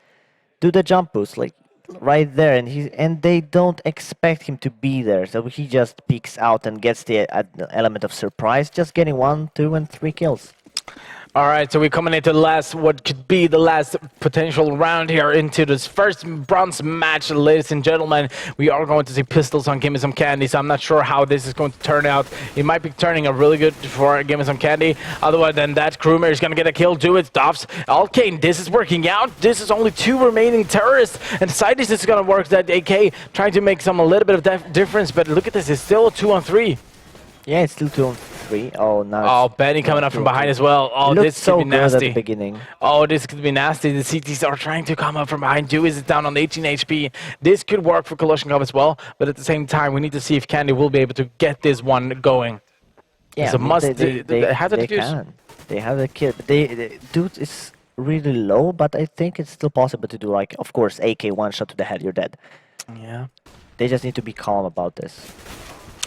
Do the jump boost, like right there, and they don't expect him to be there, so he just peeks out and gets the element of surprise, just getting 1, 2, and 3 kills. All right, so we're coming into the last, what could be the last potential round here into this first bronze match, ladies and gentlemen. We are going to see pistols on Gimme Some Candy, so I'm not sure how this is going to turn out. It might be turning out really good for Gimme Some Candy. Otherwise than that, Krumer is going to get a kill, do it, stops. Alkane, this is working out. This is only 2 remaining terrorists, and Sidis is going to work that AK, trying to make some a little bit of difference, but look at this, it's still a 2-on-3. Yeah, it's still 2-on-3. Oh, now Oh, Benny coming up from behind as well. Oh, it looked this so could be good nasty. at the beginning. Oh, this could be nasty. The CTs are trying to come up from behind. Dewey is down on 18 HP. This could work for Kalashnikov as well, but at the same time, we need to see if Candy will be able to get this one going. Yeah, It's a must. they have to use. can. They have the kill. Dude is really low, but I think it's still possible to do, like, of course, AK one shot to the head, you're dead. Yeah. They just need to be calm about this.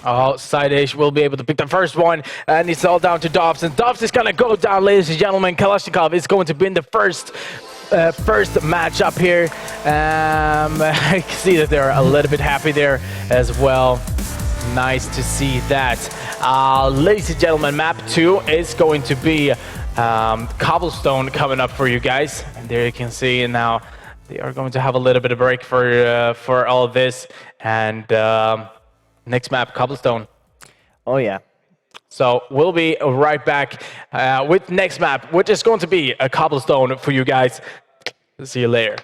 Oh, Sideish will be able to pick the first one, and it's all down to Dobbs, and Dobbs is gonna go down, ladies and gentlemen. Kalashnikov is going to win the first match up here. I can see that they're a little bit happy there as well. Nice to see that. Ladies and gentlemen, map 2 is going to be Cobblestone coming up for you guys. And there you can see now they are going to have a little bit of break for all of this. And next map, Cobblestone. Oh, yeah. So we'll be right back with next map, which is going to be a Cobblestone for you guys. See you later.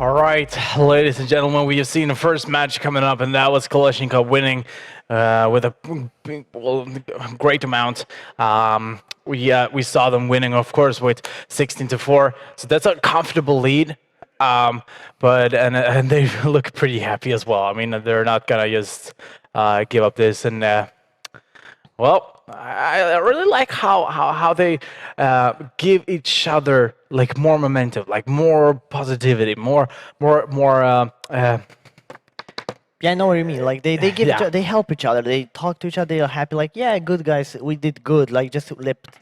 All right, ladies and gentlemen, we have seen the first match coming up, and that was Kalashnikov winning with a great amount. We saw them winning, of course, with 16-4. So that's a comfortable lead. But they look pretty happy as well. I mean, they're not gonna just give up this. And well, I really like how they give each other like more momentum, like more positivity, more. Yeah, I know what you mean. Like they give Yeah. they help each other. They talk to each other. They are happy. Like, yeah, good guys, we did good. Like, just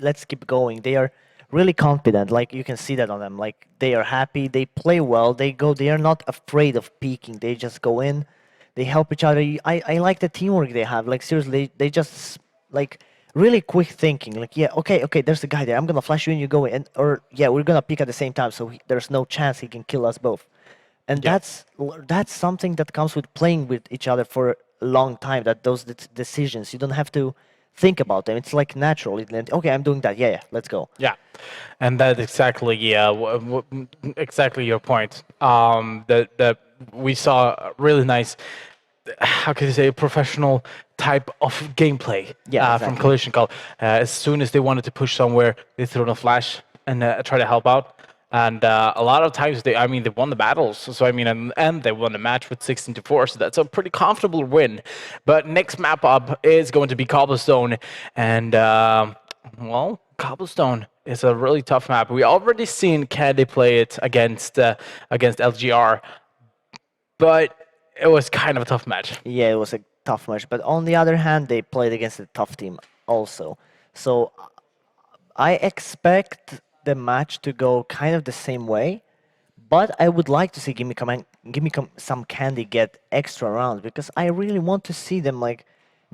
let's keep going. They are really confident. Like, you can see that on them. Like, they are happy. They play well. They go. They are not afraid of peaking. They just go in. They help each other. I like the teamwork they have. Like, seriously, they just like really quick thinking. Like, yeah, okay, there's a guy there. I'm gonna flash you and you go in. Or yeah, we're gonna peek at the same time. So there's no chance he can kill us both. And Yeah. that's something that comes with playing with each other for a long time. That those decisions, you don't have to think about them. It's like natural. Okay, I'm doing that. Yeah, let's go. Yeah, and that's exactly exactly your point. That we saw a really nice, how can you say, professional type of gameplay Yeah, from exactly. Kalashnikov. As soon as they wanted to push somewhere, they threw in a flash and try to help out. And a lot of times they won the battles. So I mean, and they won the match with 16-4. So that's a pretty comfortable win. But next map up is going to be Cobblestone, and well, Cobblestone is a really tough map. We already seen Candy play it against LGR, but it was kind of a tough match. Yeah, it was a tough match. But on the other hand, they played against a tough team also. So I expect the match to go kind of the same way. But I would like to see some Candy get extra rounds, because I really want to see them like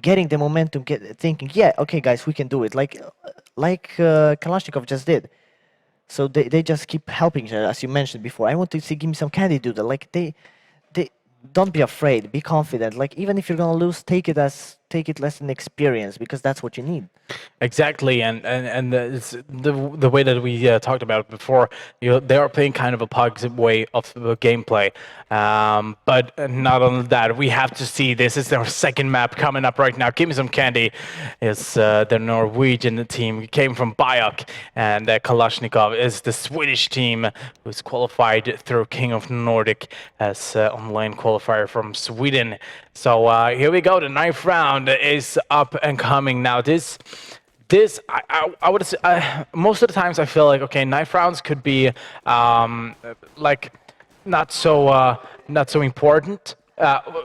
getting the momentum, thinking, yeah, okay, guys, we can do it, like Kalashnikov just did. So they just keep helping each other, as you mentioned before. I want to see Give Me Some Candy do that. Like they don't be afraid, be confident. Like, even if you're gonna lose, take it less an experience, because that's what you need. Exactly, and the way that we talked about before, they are playing kind of a pugs way of gameplay, but not only that, we have to see this is their second map coming up right now. Give Me Some Candy is the Norwegian team, came from Bayok, and Kalashnikov is the Swedish team who's qualified through King of Nordic as online qualifier from Sweden. So here we go. The ninth round is up and coming now. This I would say most of the times I feel like, okay, knife rounds could be like not so important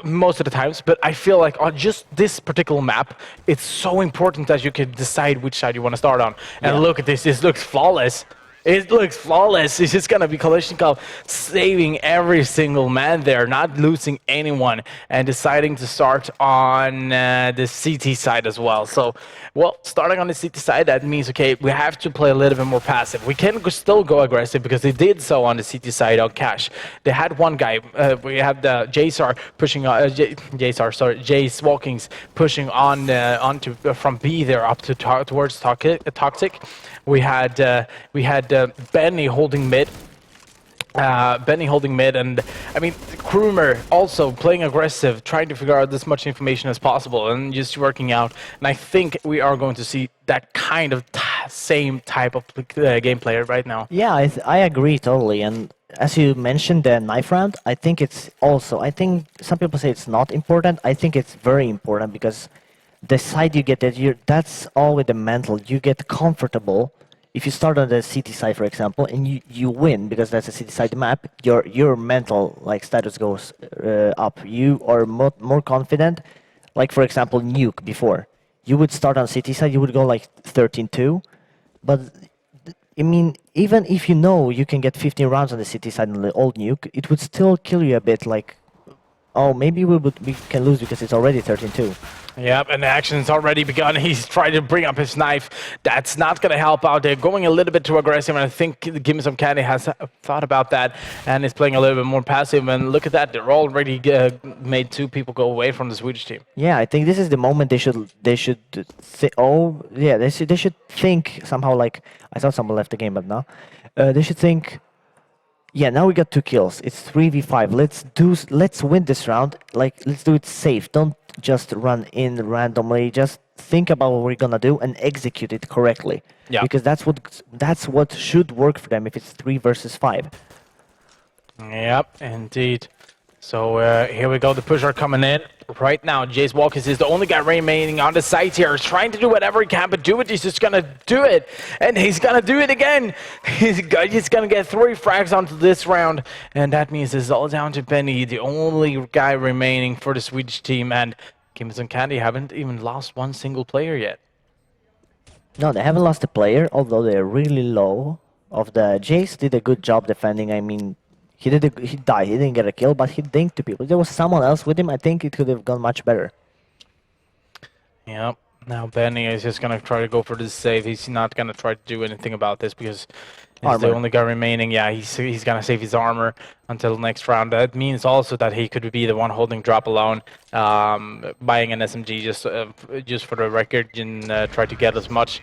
most of the times, but I feel like on just this particular map, it's so important that you can decide which side you want to start on. And Yeah. look at this, this looks flawless. It looks flawless. It's just gonna be Kalashnikov saving every single man there, not losing anyone, and deciding to start on the CT side as well. So, well, starting on the CT side, that means, okay, we have to play a little bit more passive. We can still go aggressive, because they did so on the CT side on Cash. They had one guy. We have the Jace pushing on Jace Walkings pushing on onto from B there up to towards Toxic. We had Benny holding mid. And I mean, Krumer also playing aggressive, trying to figure out as much information as possible and just working out. And I think we are going to see that kind of same type of gameplay right now. Yeah, I agree totally. And as you mentioned, the knife round, I think I think some people say it's not important. I think it's very important, because the side you get that's all with the mental. You get comfortable. If you start on the CT side, for example, and you win, because that's a CT side map, your mental like status goes up. You are more confident. Like, for example, Nuke before. You would start on CT side, you would go like 13-2. But I mean, even if you know you can get 15 rounds on the CT side on the old Nuke, it would still kill you a bit. Like, oh, maybe we can lose because it's already 13-2. Yep, and the action's already begun. He's trying to bring up his knife. That's not going to help out. They're going a little bit too aggressive, and I think Give Me Some Candy has thought about that and is playing a little bit more passive. And look at that, they're already made two people go away from the Swedish team. Yeah, I think this is the moment they should they should think somehow. Like, I thought someone left the game, but no, they should think. Yeah, now we got 2 kills. It's 3v5. Let's win this round. Like, let's do it safe. Don't just run in randomly. Just think about what we're gonna do and execute it correctly. Yeah. Because that's what should work for them if it's 3 versus 5. Yep, indeed. So here we go, the pusher coming in. Right now, Jace Walkers is the only guy remaining on the site here. He's trying to do whatever he can, but do it. He's just gonna do it. And he's gonna do it again. He's gonna get 3 frags onto this round. And that means it's all down to Benny, the only guy remaining for the Swedish team. And Gimmons and Candy haven't even lost one single player yet. No, they haven't lost a player, although they're really low. Of the Jace did a good job defending. I mean, he died. He didn't get a kill, but he dinked 2 people. If there was someone else with him, I think it could have gone much better. Yep. Now Benny is just gonna try to go for the save. He's not gonna try to do anything about this because he's the only guy remaining. Yeah, he's gonna save his armor until the next round. That means also that he could be the one holding drop alone, buying an SMG just for the record and try to get as much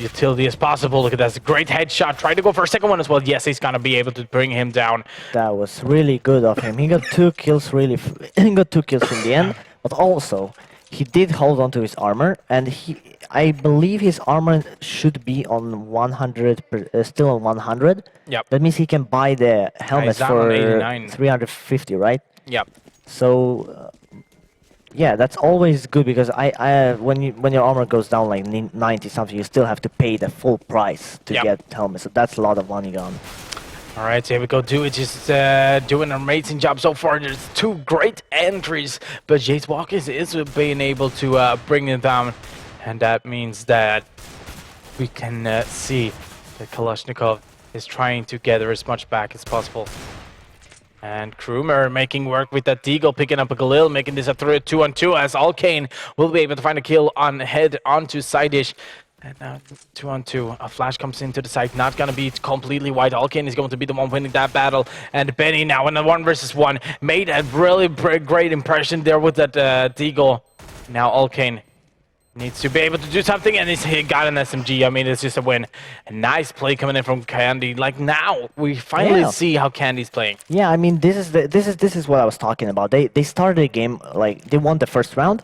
utility as possible. Look at that, that's a great headshot. Try to go for a second one as well. Yes, he's gonna be able to bring him down. That was really good of him. He got 2 kills really. He got 2 kills in the end, but also he did hold on to his armor, and I believe his armor should be on 100, still on 100. Yep. That means he can buy the helmets for 350, right? Yep. So, yeah, that's always good because when your armor goes down like 90 something, you still have to pay the full price to get helmets. So that's a lot of money gone. All right, so here we go. Dude just doing an amazing job so far. There's 2 great entries, but Jace Walkers is being able to bring them down. And that means that we can see that Kalashnikov is trying to gather as much back as possible. And Krumer making work with that Deagle, picking up a Galil, making this a 2-on-2 as Alkane will be able to find a kill on head onto side dish. And now 2-on-2, a flash comes into the site, not gonna be completely white. Alkane is going to be the one winning that battle. And Benny now in a 1 versus 1 made a really great impression there with that Deagle. Now Alkane needs to be able to do something, and he got an SMG. I mean, it's just a win. A nice play coming in from Candy. Like now, we finally see how Candy's playing. Yeah, I mean, this is what I was talking about. They started a game like they won the first round,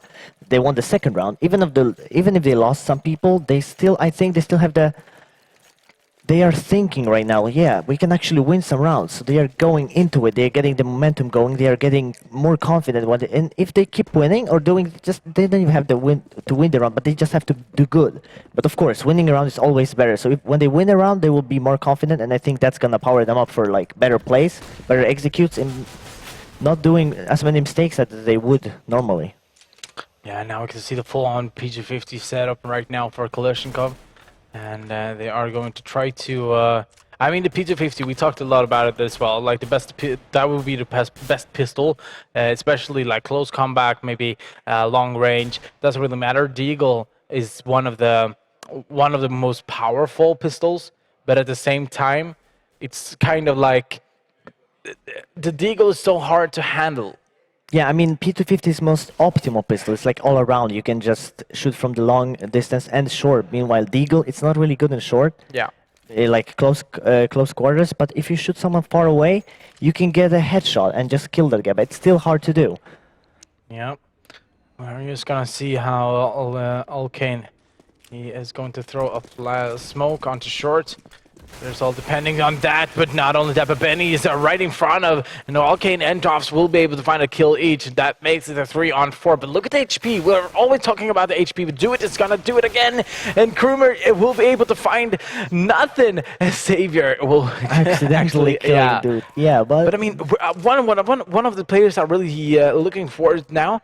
they won the second round. Even if they lost some people, I think they still have the. They are thinking right now, yeah, we can actually win some rounds. So they are going into it. They are getting the momentum going. They are getting more confident. And if they keep winning or doing, they don't even have to win the round, but they just have to do good. But of course, winning a round is always better. So when they win a round, they will be more confident, and I think that's gonna power them up for like better plays, better executes, and not doing as many mistakes as they would normally. Yeah, now we can see the full-on PG-50 setup right now for Kalashnikov. And they are going to try to... I mean, the PG-50, we talked a lot about it as well. Like, that would be the best pistol, especially like close combat, maybe long range. Doesn't really matter. Deagle is one of the most powerful pistols, but at the same time, it's kind of like... The Deagle is so hard to handle. Yeah, I mean, P250 is most optimal pistol. It's like all around. You can just shoot from the long distance and short. Meanwhile, Deagle, it's not really good in short. Yeah. Like close quarters. But if you shoot someone far away, you can get a headshot and just kill that guy. But it's still hard to do. Yeah. We're just gonna see how Alkane, he is going to throw a smoke onto short. There's all depending on that, but not only that, but Benny is right in front of, Alkane and Toffs will be able to find a kill each. That makes it a 3-on-4, but look at the HP. We're always talking about the HP, but it's gonna do it again. And Krumer will be able to find nothing. Savior will accidentally kill yeah. dude. Yeah, but I mean, one of the players are really looking forward now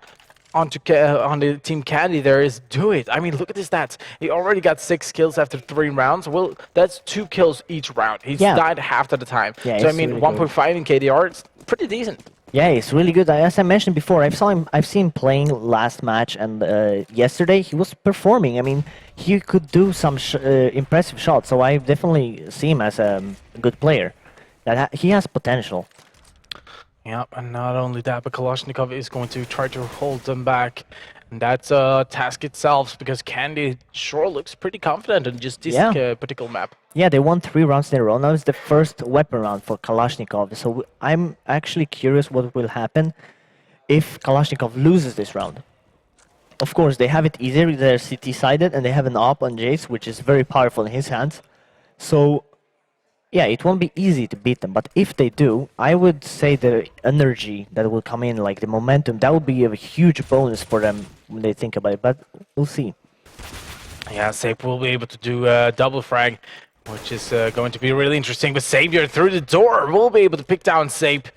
on the Team Candy there is Do It. I mean, look at his stats. He already got 6 kills after 3 rounds. Well, that's 2 kills each round. He's died half of the time. Yeah, so I mean, really 1.5 in KDR, it's pretty decent. Yeah, it's really good. As I mentioned before, I've seen him playing last match, and yesterday he was performing. I mean, he could do some impressive shots. So I definitely see him as a good player. That he has potential. Yeah, and not only that, but Kalashnikov is going to try to hold them back. And that's a task itself, because Candy sure looks pretty confident in just this Yeah. particular map. Yeah, they won 3 rounds in a row. Now it's the first weapon round for Kalashnikov. So I'm actually curious what will happen if Kalashnikov loses this round. Of course, they have it easier. They're CT-sided, and they have an AWP on Jace, which is very powerful in his hands. So, yeah, it won't be easy to beat them. But if they do, I would say the energy that will come in, like the momentum, that would be a huge bonus for them when they think about it. But we'll see. Yeah, Sape will be able to do a double frag, which is going to be really interesting. But Savior through the door will be able to pick down Sape.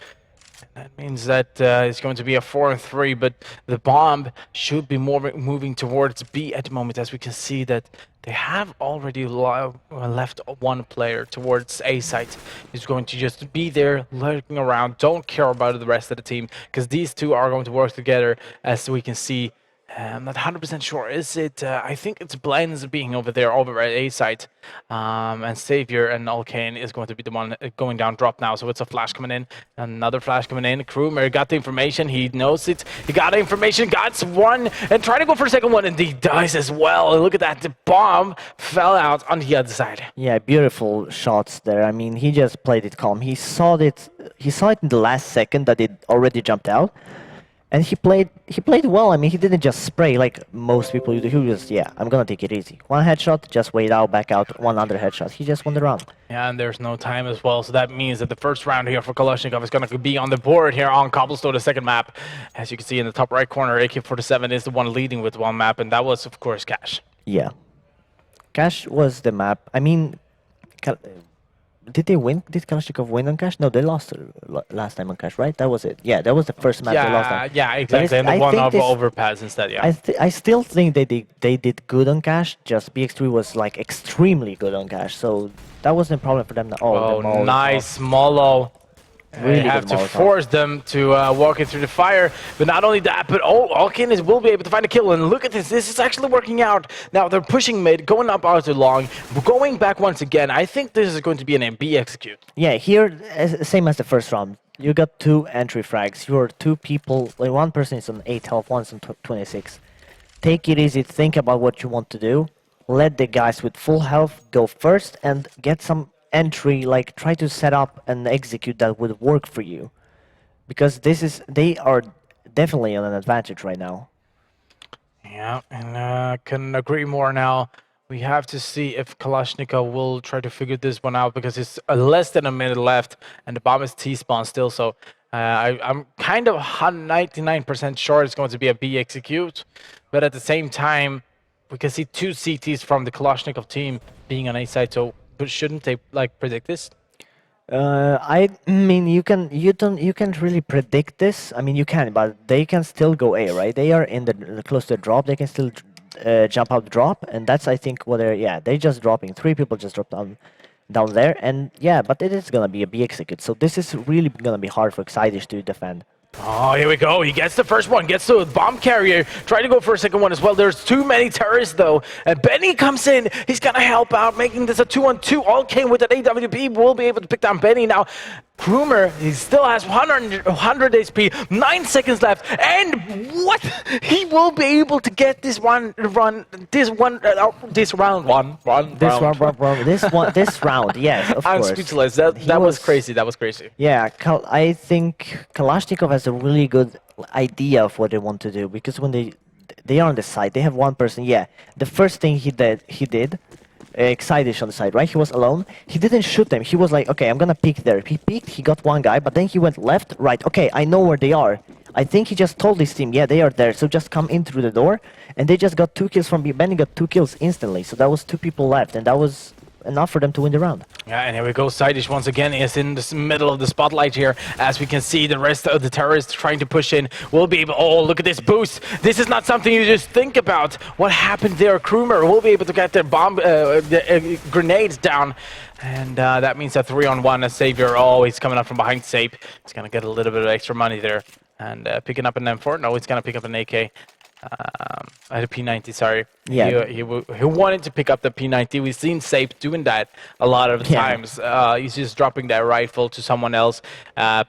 That means that it's going to be a 4-3, but the bomb should be more moving towards B at the moment, as we can see that they have already left one player towards A site. He's going to just be there, lurking around, don't care about the rest of the team, because these two are going to work together, as we can see. I'm not 100% sure. Is it? I think it's Blends being over there, over at A site. And Savior and Alkane is going to be the one going down drop now. So it's a flash coming in. Another flash coming in. Krumer got the information. He knows it. He got the information. Got one. And trying to go for a second one. And he dies as well. Look at that. The bomb fell out on the other side. Yeah, beautiful shots there. I mean, he just played it calm. He saw it. He saw it in the last second that it already jumped out. And he played well. I mean, he didn't just spray like most people do. He was, yeah, I'm gonna take it easy. One headshot, just wait out, back out, one other headshot. He just won the round. Yeah, and there's no time as well, so that means that the first round here for Kalashnikov is going to be on the board here on Cobblestone, the second map. As you can see in the top right corner, AK-47 is the one leading with one map, and that was, of course, Cash. Yeah. Cash was the map. I mean, did they win? Did Kalashnikov win on Cash? No, they lost last time on Cash, right? That was it. Yeah, that was the first match they lost on. Yeah, exactly. And the one of Overpass instead, yeah. I still think they did good on Cash. Just BX3 was like extremely good on Cash, so that wasn't a problem for them. Oh, nice Molo. Really they have to Molotov. force them to walk it through the fire. But not only that, but Alkin will be able to find a kill. And look at this. This is actually working out. Now they're pushing mid, going up out too long, going back once again. I think this is going to be an MB execute. Yeah, here, same as the first round. You got 2 entry frags. You're 2 people. Like one person is on 8 health, one's on 26. Take it easy. Think about what you want to do. Let the guys with full health go first and get some entry, like try to set up and execute that would work for you, because they are definitely on an advantage right now. Yeah, and I couldn't agree more. Now we have to see if Kalashnikov will try to figure this one out, because it's less than a minute left and the bomb is T-spawn still, so I'm kind of 99% sure it's going to be a B execute, but at the same time we can see 2 CTs from the Kalashnikov team being on A side, so but shouldn't they like predict this? I mean, you can't really predict this. I mean, you can, but they can still go A, right? They are in the close to the drop. They can still jump out the drop, and that's, I think, what they're just dropping. 3 people just dropped down there, and yeah, but it is gonna be a B execute. So this is really gonna be hard for Excidish to defend. Oh, here we go. He gets the first one, gets the bomb carrier, try to go for a second one as well. There's too many terrorists, though. And Benny comes in. He's going to help out, making this a 2-on-2. Alkane with an AWP will be able to pick down Benny. Now, Krumer, he still has 100 HP, 9 seconds left. And what? He will be able to get this round, yes. Of I'm course. speechless. That was crazy. That was crazy. Yeah, I think Kalashnikov has a really good idea of what they want to do, because when they are on the side, they have one person. Yeah, the first thing he did, Excidish on the side, right? He was alone. He didn't shoot them. He was like, okay, I'm gonna peek there. He peeked, he got one guy, but then he went left, right. Okay, I know where they are. I think he just told his team, yeah, they are there, so just come in through the door. And they just got 2 kills from B. Benny got 2 kills instantly, so that was 2 people left, and that was enough for them to win the round. Yeah, and here we go. Sidish once again is in the middle of the spotlight here. As we can see, the rest of the terrorists trying to push in will be able... Oh, look at this boost. This is not something you just think about. What happened there? Krumer will be able to get their bomb, grenades down. And that means a 3-on-1 as Savior. Oh, he's coming up from behind Sape. He's going to get a little bit of extra money there. And picking up an M4. No, he's going to pick up an AK. At a P90, sorry. Yeah. He wanted to pick up the P90. We've seen Sape doing that a lot of Yeah. times. He's just dropping that rifle to someone else,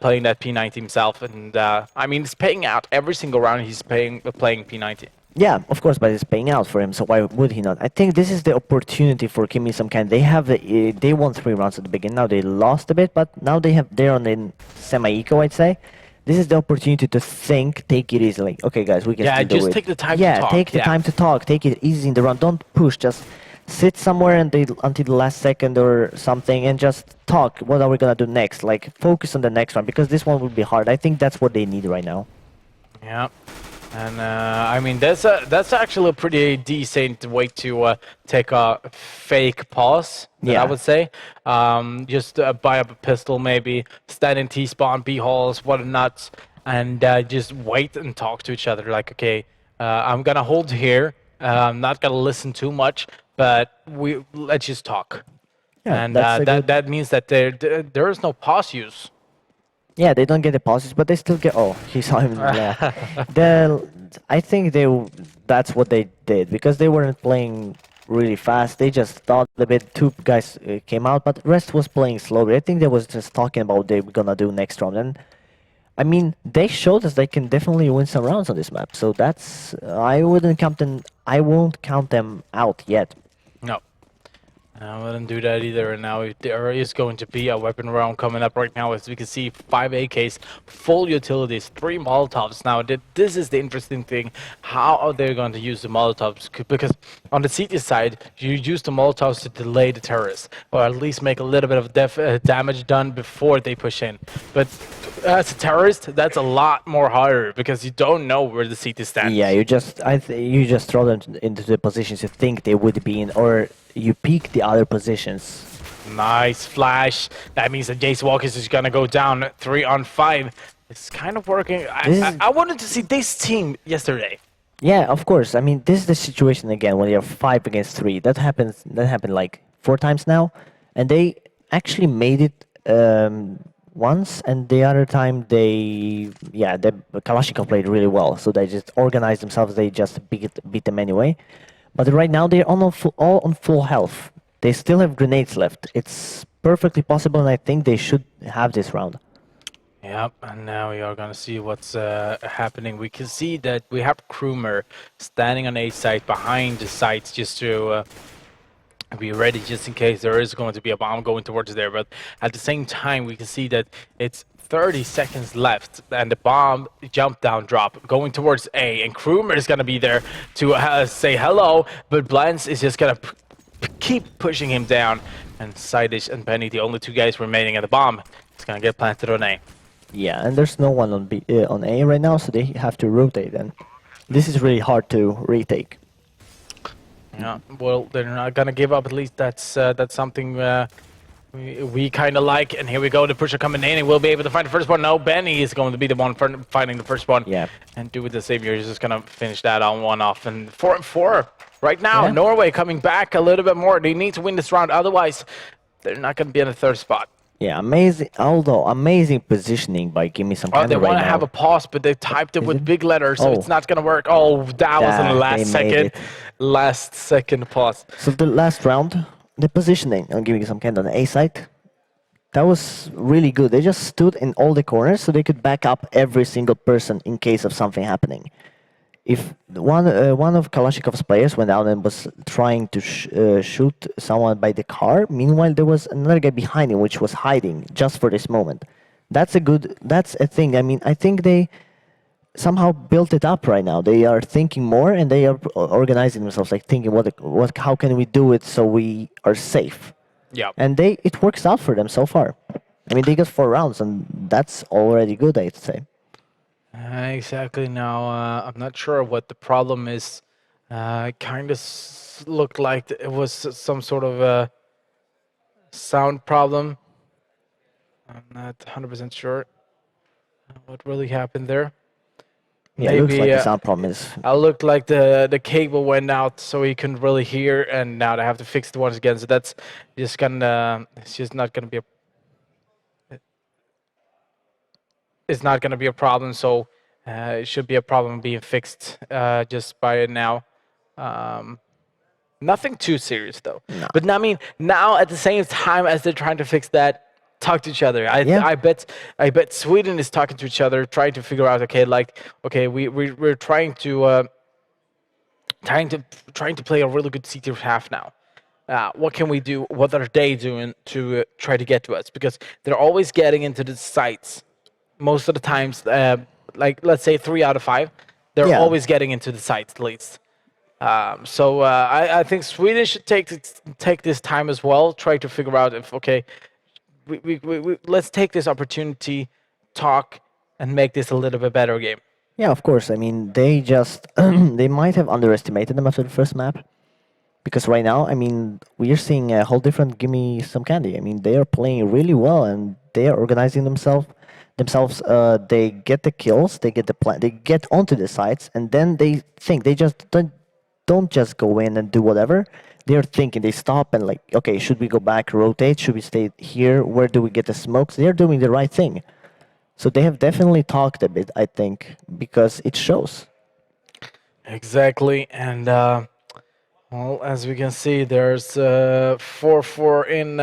playing that P90 himself. And I mean, it's paying out every single round he's playing P90. Yeah, of course, but it's paying out for him, so why would he not? I think this is the opportunity for Kimi some kind. They have they won 3 rounds at the beginning. Now they lost a bit, but now they're on the semi-eco, I'd say. This is the opportunity to think, take it easy. Like, okay, guys, we can Yeah, still do just it. take the time to Yeah, talk. take the time to talk. Take it easy in the round. Don't push. Just sit somewhere until the last second or something and just talk. What are we gonna do next? Like, focus on the next one because this one will be hard. I think that's what they need right now. Yeah. And I mean, that's actually a pretty decent way to take a fake pause, Yeah. I would say. Just buy up a pistol, maybe, stand in T-spawn, B-halls, whatnot, and just wait and talk to each other. Like, okay, I'm going to hold here. I'm not going to listen too much, but let's just talk. Yeah, And that's a good- that means that there is no pause use. Yeah, they don't get the pauses, but they still get. Oh, he saw him. Yeah. I think that's what they did because they weren't playing really fast. They just thought a bit. Two guys came out, but the rest was playing slowly. I think they was just talking about they were gonna do next round, and I mean they showed us they can definitely win some rounds on this map. So that's I wouldn't count them. I won't count them out yet. No. I wouldn't do that either. And now there is going to be a weapon round coming up right now. As we can see, 5 AKs, full utilities, 3 Molotovs. Now, this is the interesting thing. How are they going to use the Molotovs? Because on the CT side, you use the Molotovs to delay the terrorists, or at least make a little bit of damage done before they push in. But as a terrorist, that's a lot more harder because you don't know where the CT stands. Yeah, you just throw them into the positions you think they would be in, or you peek the other positions. Nice flash. That means that Jace Walkers is gonna go down 3 on 5. It's kind of working. I wanted to see this team yesterday. Yeah, of course. I mean, this is the situation again when you're 5 against 3. That happened like 4 times now, and they actually made it once, and the other time the Kalashnikov played really well. So they just organized themselves. They just beat them anyway. But right now they're all on full health. They still have grenades left. It's perfectly possible, and I think they should have this round. Yep, and now we are gonna see what's happening. We can see that we have Krumer standing on A site behind the sites just to be ready just in case there is going to be a bomb going towards there. But at the same time, we can see that it's 30 seconds left and the bomb jump down drop going towards A, and Krumer is gonna be there to say hello, but Blance is just gonna keep pushing him down, and Sidish and Penny, the only 2 guys remaining at the bomb, is gonna get planted on A. Yeah, and there's no one on A right now, so they have to rotate, and this is really hard to retake. Yeah, well, they're not gonna give up. At least that's something we kind of like. And here we go, the pusher coming in, and we'll be able to find the first one. No, Benny is going to be the one finding the first one. Yeah. And do with the Savior, he's just gonna finish that on one off. And 4-4 right now. Yeah. Norway coming back a little bit more. They need to win this round, otherwise they're not gonna be in the 3rd spot. Yeah, amazing positioning by Gimme Some Oh, Kind they right want to now. have a pause, but they typed it Is with it? big letters, so Oh. it's not gonna work. Oh, that was in the Yeah, last they made second. it. Last second pause. So the last round, the positioning on Gimme Some Kind on the A site, that was really good. They just stood in all the corners so they could back up every single person in case of something happening. If one of Kalashnikov's players went out and was trying to shoot someone by the car, meanwhile there was another guy behind him which was hiding just for this moment. That's a thing. I mean, I think they somehow built it up right now. They are thinking more and they are organizing themselves, like thinking how can we do it so we are safe. Yeah. And it works out for them so far. I mean, they got 4 rounds, and that's already good, I'd say. Exactly. Now, I'm not sure what the problem is. It kind of looked like it was some sort of a sound problem. I'm not 100% sure what really happened there. Yeah, it looks like Maybe, the sound problem is. I looked like the cable went out, so he couldn't really hear, and now they have to fix it once again. So that's just gonna. It's just not gonna be a. It's not gonna be a problem. So It should be a problem being fixed just by now. Nothing too serious though. No. But I mean, now at the same time as they're trying to fix that, talk to each other. Yeah. I bet Sweden is talking to each other, trying to figure out. Okay, we're trying to play a really good C-tier half now. What can we do? What are they doing to try to get to us? Because they're always getting into the sites. Most of the times, like let's say 3 out of 5, they're Yeah. always getting into the sites at least. So I think Sweden should take this time as well, try to figure out if let's take this opportunity, talk, and make this a little bit better game. Yeah, of course. I mean, they just they might have underestimated them after the first map, because right now, I mean, we are seeing a whole different Give Me Some Candy. I mean, they are playing really well and they are organizing themselves. They get the kills, they get the plan, they get onto the sites, and then they think they just don't just go in and do whatever. They're thinking, they stop and like, okay, should we go back, rotate? Should we stay here? Where do we get the smokes? They're doing the right thing. So they have definitely talked a bit, I think, because it shows. Exactly, and well, as we can see, there's 4-4 in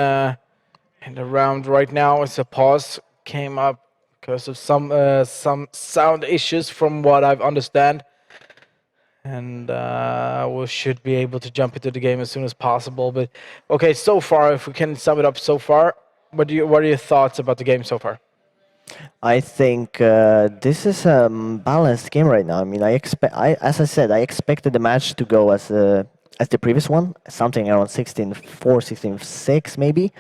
the round right now. It's a pause came up because of some sound issues, from what I've understand, and we should be able to jump into the game as soon as possible. But okay, so far, if we can sum it up, so far, what are your thoughts about the game so far? I think this is a balanced game right now. I mean, as I said, I expected the match to go as the previous one, something around 16-4, 16-6 maybe.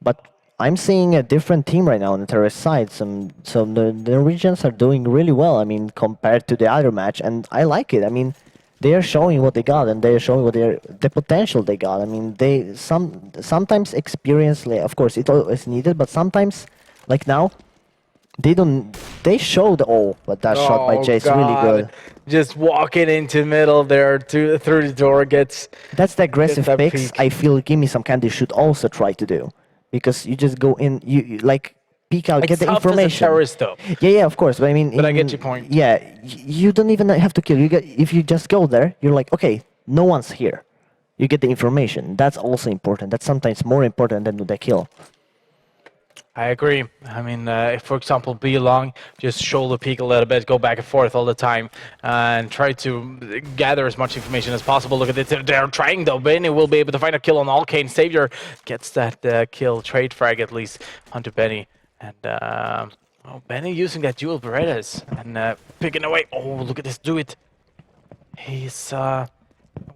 But I'm seeing a different team right on the terrorist side. So the Norwegians are doing really well. I mean, compared to the other match, and I like it. I mean, they are showing what they got, and they are showing the potential they got. I mean, sometimes experience, of course, it is needed, but sometimes, like now. They showed but that shot by Jace really good. Just walking into middle there through the door gets. That's the aggressive that picks peek. I feel Give Me Some Candy should also try to do, because you just go in, you like peek out, get the tough as a information. terrorist though. Yeah, of course. But I mean, But I get your point. Yeah, you don't even have to kill. If you just go there, you're like, okay, no one's here. You get the information. That's also important. That's sometimes more important than the kill. I agree. I mean, if, for example, be long, just shoulder peek a little bit, go back and forth all the time, and try to gather as much information as possible. Look at it, they're trying though. Benny will be able to find a kill on Alkane. Savior gets that kill, trade frag at least onto Benny. And Benny using that dual Berettas and picking away. Oh, look at this, do it. He's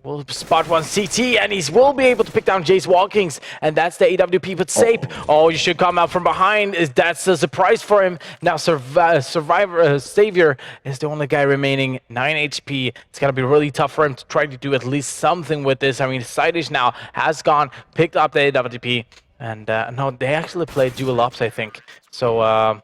will spot one CT, and he will be able to pick down Jace Walkings, and that's the AWP. But Sape, you should come out from behind. That's a surprise for him. Now Savior is the only guy remaining, 9 HP. It's gonna be really tough for him to try to do at least something with this. I mean, Sidish now has gone, picked up the AWP, and no, they actually played dual ops, I think. So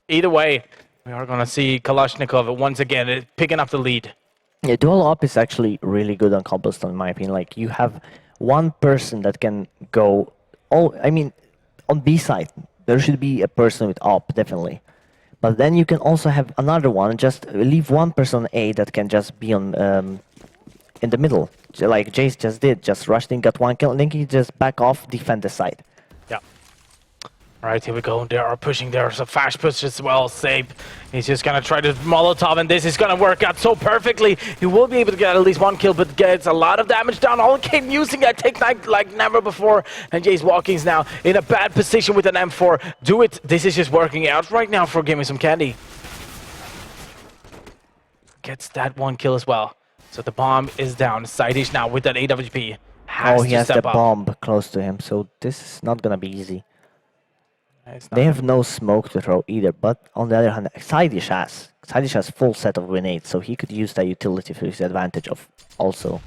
either way, we are gonna see Kalashnikov once again picking up the lead. Yeah, dual op is actually really good on Cobblestone, in my opinion. Like, you have one person that can go. I mean, on B side, there should be a person with op, definitely. But then you can also have another one, just leave one person on A that can just be on in the middle, like Jace just did. Just rushed in, got one kill, and then he just back off, defend the side. Yeah. All right, here we go. They are pushing. There's a flash push as well. Sape, he's just gonna try to Molotov, and this is gonna work out so perfectly. He will be able to get at least one kill, but gets a lot of damage down. Alkane using that take like never before, and Jace Walking's now in a bad position with an M4. Do it. This is just working out right now for Give Me Some Candy. Gets that one kill as well. So the bomb is down. Sidish now with that AWP. He has the bomb close to him, so this is not gonna be easy. They have no smoke to throw either, but on the other hand, Sidish has full set of grenades, so he could use that utility for his advantage of also.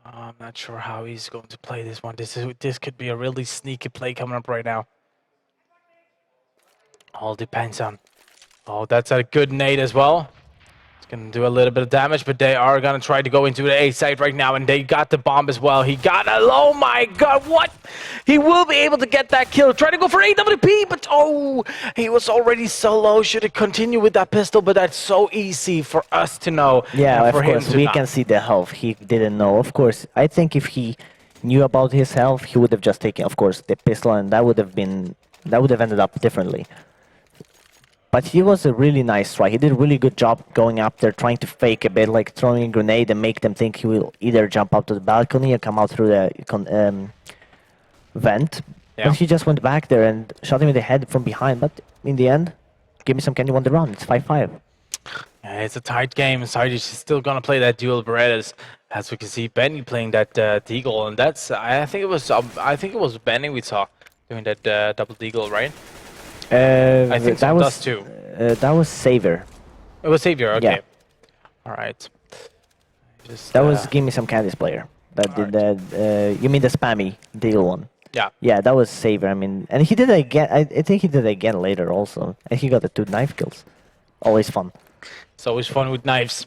I'm not sure how he's going to play this one. This could be a really sneaky play coming up right now. All depends on. Oh, that's a good nade as well. Gonna do a little bit of damage, but they are gonna try to go into the A site right now, and they got the bomb as well. He got a, oh my god, what? He will be able to get that kill. Try to go for AWP, but oh, he was already so low. Should have continued with that pistol, but that's so easy for us to know. Yeah, and of for him course, to we not. can see the health. He didn't know. Of course, I think if he knew about his health, he would have just taken, of course, the pistol, and that would have ended up differently. But he was a really nice try. He did a really good job going up there, trying to fake a bit, like throwing a grenade and make them think he will either jump out to the balcony or come out through the vent. Yeah. But he just went back there and shot him in the head from behind. But in the end, Give Me Some Candy won the round. It's 5-5. Yeah, it's a tight game. Sidish is still gonna play that dual Berettas. As we can see, Benny playing that deagle, and that's I think it was Benny we saw doing that double deagle, right? I think that so. was Dust too. That was Saver. It was Savior. Okay. Yeah. All right. Just, That was Give Me Some Candy's player. That did that. You mean the spammy deal one? Yeah. Yeah, that was Saver. I mean, and he did it again. I think he did it again later also, and he got the 2 knife kills. Always fun. It's always fun with knives,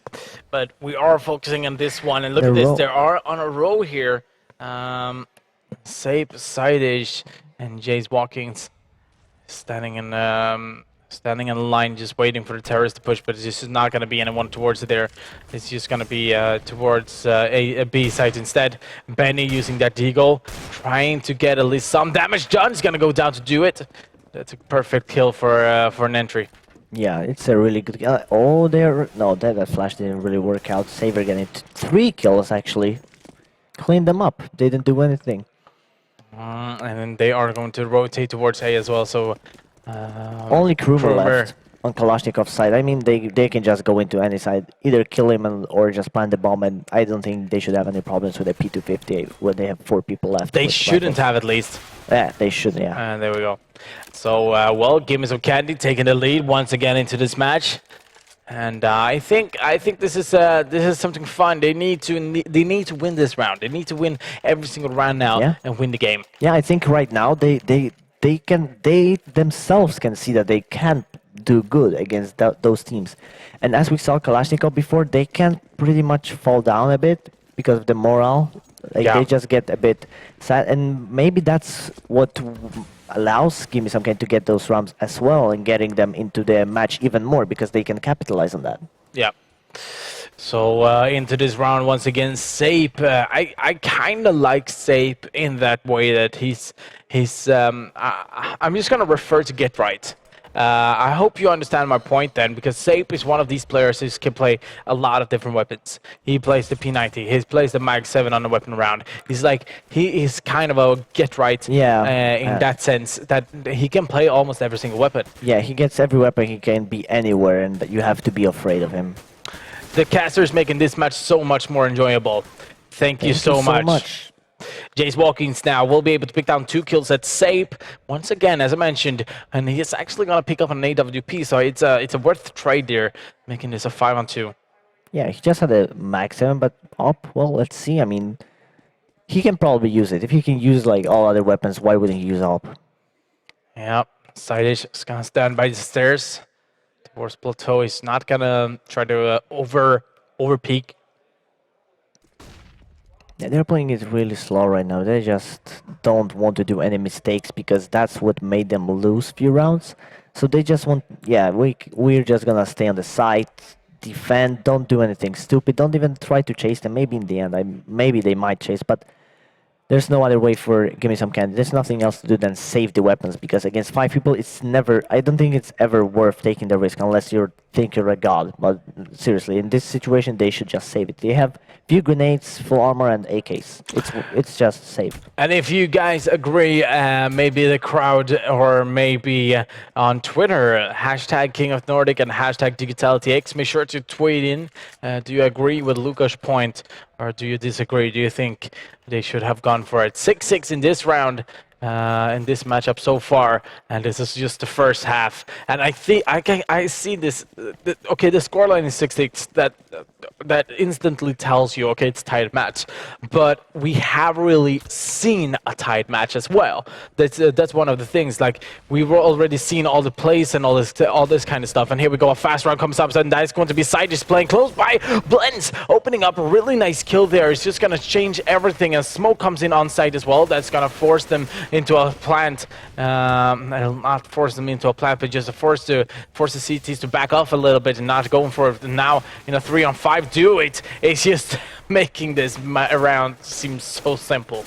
but we are focusing on this one. And look The at this, row. there are on a row here. Sape, Sidish, and Jace Walkings standing in line, just waiting for the terrorists to push. But this is not going to be anyone towards there. It's just going to be towards a B site instead. Benny using that deagle, trying to get at least some damage. John's going to go down to do it. That's a perfect kill for an entry. Yeah, it's a really good. Oh, that flash didn't really work out. Saver getting 3 kills actually. Cleaned them up. They didn't do anything. And then they are going to rotate towards A as well. So Only Krumer left on Kalashnikov's side. I mean, they can just go into any side, either kill him or just plant the bomb. And I don't think they should have any problems with a P250 when they have 4 people left. They with shouldn't rifles. have at least. Yeah, they should. Yeah. And there we go. So, well, Give Me Some Candy taking the lead once again into this match. And I think this is something fun. They need to win this round. They need to win every single round now and win the game. Yeah, I think right now they themselves can see that they can't do good against those teams. And as we saw Kalashnikov before, they can pretty much fall down a bit because of the morale. Like they just get a bit sad, and maybe that's what allows Give Me Some Candy to get those rounds as well and getting them into the match even more because they can capitalize on that. Yeah. So into this round once again, Sape. I kind of like Sape in that way that he's. I'm just gonna refer to Get Right. I hope you understand my point then, because Sape is one of these players who can play a lot of different weapons. He plays the P90, he plays the Mag 7 on the weapon round. He's like, he is kind of a get right in that sense, that he can play almost every single weapon. Yeah, he gets every weapon, he can be anywhere, and you have to be afraid of him. The caster is making this match so much more enjoyable. Thank you so much. Jace Walkings now will be able to pick down 2 kills at Sape once again, as I mentioned, and he is actually going to pick up an AWP, so it's a worth trade there, making this a 5-on-2. Yeah, he just had a Mag 7, but up, well, let's see. I mean, he can probably use it. If he can use like all other weapons, why wouldn't he use up? Yeah, Sidish is going to stand by the stairs towards Plateau. He's not going to try to over-peak. Yeah, they're playing it really slow right now. They just don't want to do any mistakes because that's what made them lose few rounds. So they just want, we're just gonna stay on the side, defend, don't do anything stupid, don't even try to chase them. Maybe in the end, maybe they might chase, but there's no other way for Give Me Some Candy. There's nothing else to do than save the weapons, because against 5 people, I don't think it's ever worth taking the risk unless you think you're a god. But seriously, in this situation, they should just save it. They have few grenades, full armor, and AKs. It's just safe. And if you guys agree, maybe the crowd, or maybe on Twitter, hashtag King of Nordic and hashtag Digitality X, make sure to tweet in. Do you agree with Lukas' point, or do you disagree? Do you think they should have gone for it? 6-6 in this round, in this matchup so far, and this is just the first half. And I think I see this. Okay, the scoreline is 6-6. That instantly tells you, okay, it's a tight match. But we have really seen a tight match as well. That's one of the things. Like, we were already seen all the plays and all this kind of stuff. And here we go, a fast round comes up, and that is going to be Side just playing close by. Blends opening up a really nice kill there. It's just gonna change everything, and smoke comes in on site as well. That's gonna force them into a plant. It'll not force them into a plant, but just force the CTs to back off a little bit and not going for it now in a 3-on-5 do it. It's just making this round seem so simple.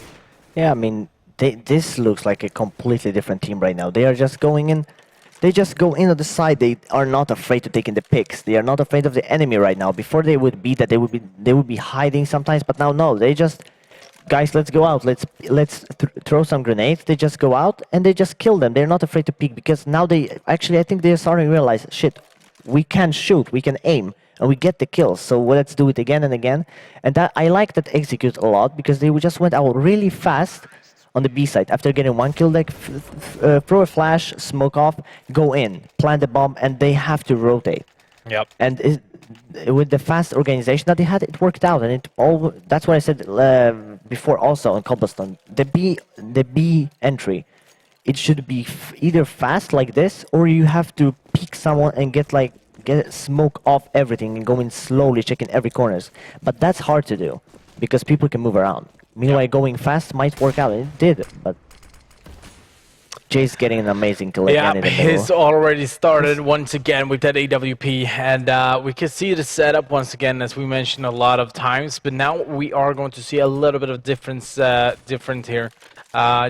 Yeah, I mean, this looks like a completely different team right now. They are just going in. They just go in on the side. They are not afraid to take in the picks. They are not afraid of the enemy right now. Before they would be that they would be hiding sometimes, but now no. They just, guys, let's go out. Let's throw some grenades. They just go out and they just kill them. They're not afraid to peek because now they actually, I think they're starting to realize, shit, we can shoot, we can aim, and we get the kills. So let's do it again and again. And that I like that execute a lot because they just went out really fast on the B side. After getting one kill, like throw a flash, smoke off, go in, plant the bomb, and they have to rotate. Yep. And with the fast organization that they had, it worked out, and that's what I said before also on Cobblestone. The B entry, it should be either fast like this, or you have to pick someone and get smoke off everything and go in slowly, checking every corners. But that's hard to do because people can move around. Meanwhile, going fast might work out, and it did, but Jay's getting an amazing kill again in the middle. He's already started once again with that AWP, and we can see the setup once again, as we mentioned a lot of times, but now we are going to see a little bit of different here.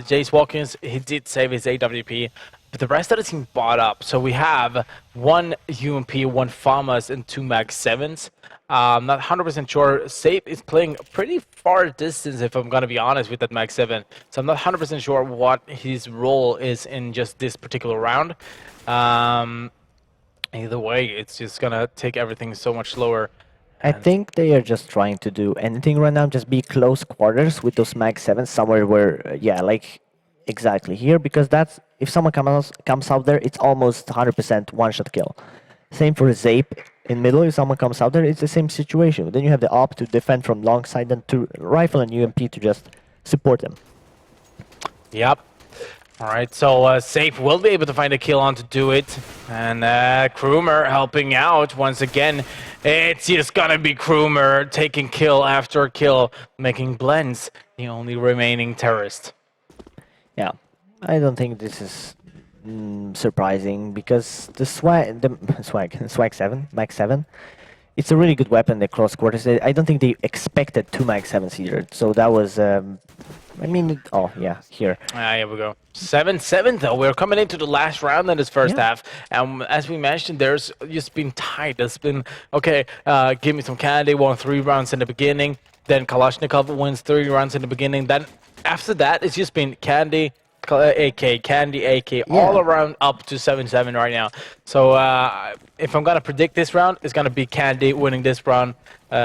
Jay's Watkins, he did save his AWP, but the rest of the team bought up. So we have one UMP, one FAMAS, and two Mag 7s. I'm not 100% sure. Sape is playing pretty far distance, if I'm going to be honest, with that Mag 7. So I'm not 100% sure what his role is in just this particular round. Either way, it's just going to take everything so much slower. I think they are just trying to do anything right now, just be close quarters with those Mag 7s somewhere where, yeah, like exactly here, because that's, if someone comes out there, it's almost 100% one-shot kill. Same for Zape in middle, if someone comes out there, it's the same situation. Then you have the AWP to defend from long side and to rifle and UMP to just support them. Yep. All right, so Safe will be able to find a kill on to do it. And Krumer helping out once again. It's just gonna be Krumer taking kill after kill, making Blends the only remaining terrorist. Yeah, I don't think this is surprising because the swag 7, Mag 7, it's a really good weapon, the cross quarters. I don't think they expected two Mag 7s either. So that was, I mean, oh yeah, here. Here we go. 7-7 though. We're coming into the last round in this first half. And as we mentioned, there's just been tight. It's been, okay, give me some candy, won 3 rounds in the beginning. Then Kalashnikov wins 3 rounds in the beginning. Then after that, it's just been candy, AK, candy, AK, all around up to 7-7 right now. So if I'm going to predict this round, it's going to be candy winning this round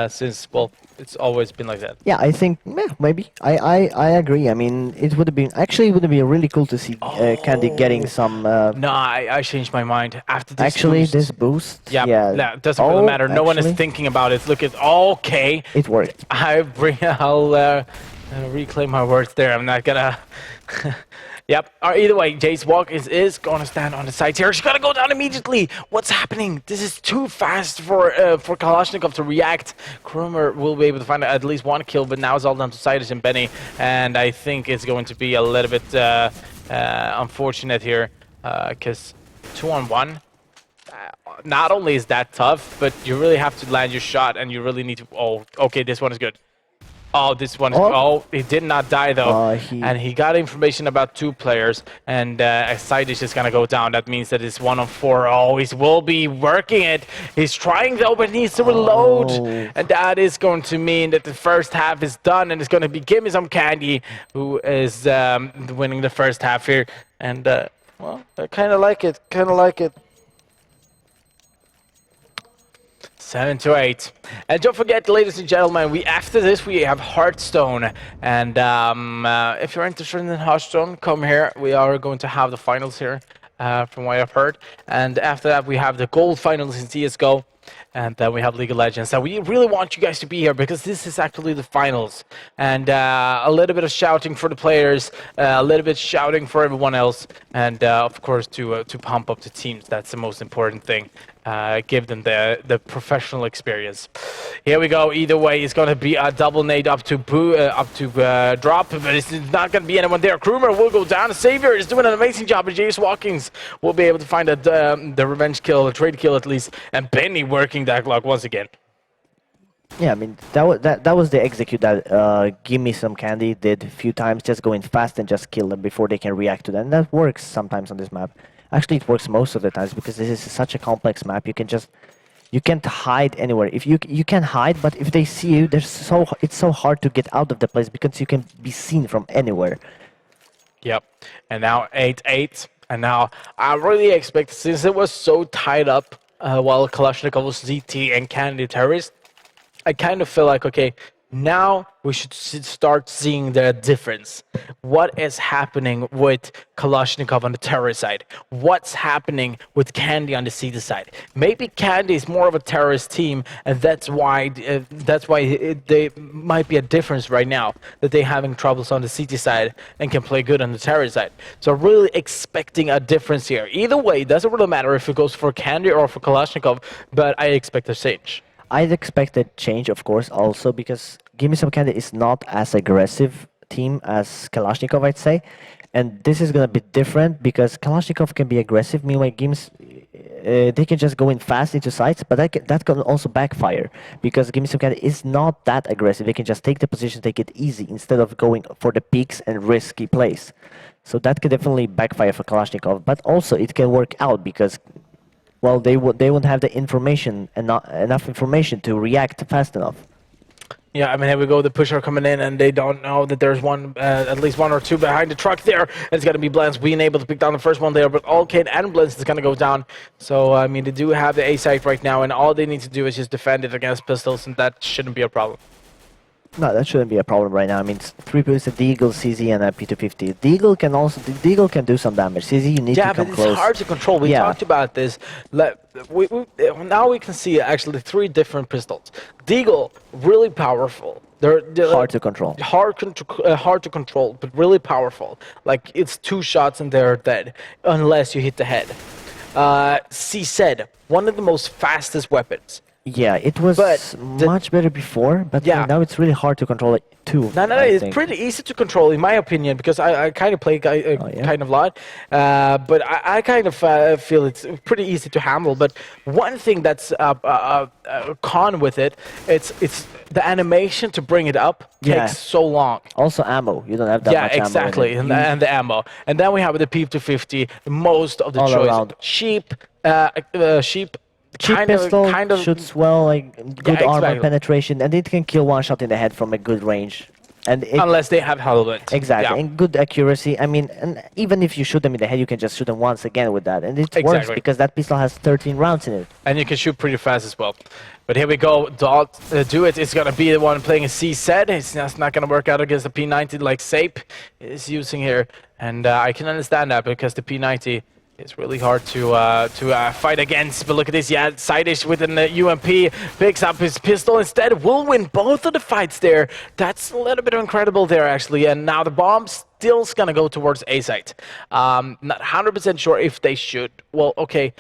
since, well, it's always been like that. Yeah, I think, maybe. I agree. I mean, it would have been really cool to see Candy getting some... No, I changed my mind. After this boost, this boost? Yeah, it doesn't really matter. No one is thinking about it. Look at, okay. It worked. I'll reclaim my words there. I'm not gonna... Yep. Either way, Jace Walk is going to stand on the sides here. She's going to go down immediately. What's happening? This is too fast for Kalashnikov to react. Krumer will be able to find at least one kill, but now it's all down to Sidus and Benny. And I think it's going to be a little bit unfortunate here because 2-on-1. Not only is that tough, but you really have to land your shot and you really need to... Oh, okay, this one is good. Oh, this one is... Oh, he did not die, though. And he got information about 2 players. And Side is just going to go down. That means that it's 1-on-4. Oh, he will be working it. He's trying, though, but he needs to reload. And that is going to mean that the first half is done. And it's going to be Gimme Some Candy, who is winning the first half here. And, well, I kind of like it. 7-8. And don't forget, ladies and gentlemen, after this we have Hearthstone. And if you're interested in Hearthstone, come here. We are going to have the finals here, from what I've heard. And after that, we have the gold finals in CS:GO. And then we have League of Legends. So we really want you guys to be here because this is actually the finals. And a little bit of shouting for the players, a little bit shouting for everyone else, and of course to pump up the teams. That's the most important thing. Give them the professional experience. Here we go. Either way, it's going to be a double nade up to drop, but it's not going to be anyone there. Krumer will go down. Savior is doing an amazing job, but Jace Watkins will be able to find the revenge kill, a trade kill at least, and Benny working that clock once again. Yeah, I mean, that was the execute that Give Me Some Candy did a few times, just going fast and just kill them before they can react to that. And that works sometimes on this map. Actually, it works most of the times because this is such a complex map. You can't hide anywhere. If you can hide, but if they see you, it's so hard to get out of the place because you can be seen from anywhere. Yep. And now 8-8. And now I really expect, since it was so tied up while Kalashnikov was ZT and Candy terrorist, I kind of feel like, okay, now we should start seeing the difference. What is happening with Kalashnikov on the terror side? What's happening with Candy on the CT side? Maybe Candy is more of a terrorist team, and that's why they might be a difference right now, that they're having troubles on the CT side and can play good on the terror side. So really expecting a difference here. Either way, it doesn't really matter if it goes for Candy or for Kalashnikov, but I expect a change. I'd expect a change, of course, also because Give Me Some Candy is not as aggressive team as Kalashnikov, I'd say. And this is going to be different because Kalashnikov can be aggressive, meanwhile games, they can just go in fast into sites, but that can also backfire because Give Me Some Candy is not that aggressive. They can just take the position, take it easy, instead of going for the peaks and risky plays. So that could definitely backfire for Kalashnikov, but also it can work out because, well, they won't have the information and not enough information to react fast enough. Yeah, I mean, here we go. The pusher coming in, and they don't know that there's at least one or two behind the truck there. And it's going to be Blends being able to pick down the first one there, but Allcade and Blends is going to go down. So, I mean, they do have the A site right now, and all they need to do is just defend it against pistols, and that shouldn't be a problem. No, that shouldn't be a problem right now. I mean, it's 3 players, a Deagle, CZ, and a P250. Deagle can do some damage. CZ, you need to come close. Yeah, but it's hard to control. We talked about this. Now we can see actually 3 different pistols. Deagle, really powerful. They're hard to control. Hard to control, but really powerful. Like, it's 2 shots and they're dead, unless you hit the head. C-Said, one of the most fastest weapons. Yeah, it was much better before, but now it's really hard to control it too. No, it's pretty easy to control, in my opinion, because I kind of play kind of a lot. But I kind of feel it's pretty easy to handle. But one thing that's a con with it, it's the animation to bring it up takes so long. Also ammo, you don't have that much ammo. Yeah, exactly, and the ammo. And then we have the P250, most of the choices. Sheep. Cheap pistol shoots well, like good armor penetration, and it can kill one shot in the head from a good range. And unless they have helmet. Exactly, and good accuracy. I mean, and even if you shoot them in the head, you can just shoot them once again with that. And it works because that pistol has 13 rounds in it. And you can shoot pretty fast as well. But here we go, do it. It's going to be the one playing a C-Set. It's not going to work out against the P90 like Sape is using here. And I can understand that because the P90... it's really hard to fight against, but look at this. Yeah, Sideish with an UMP picks up his pistol instead. Will win both of the fights there. That's a little bit incredible there, actually. And now the bomb still's gonna go towards A site. Not 100% sure if they should. Well, okay.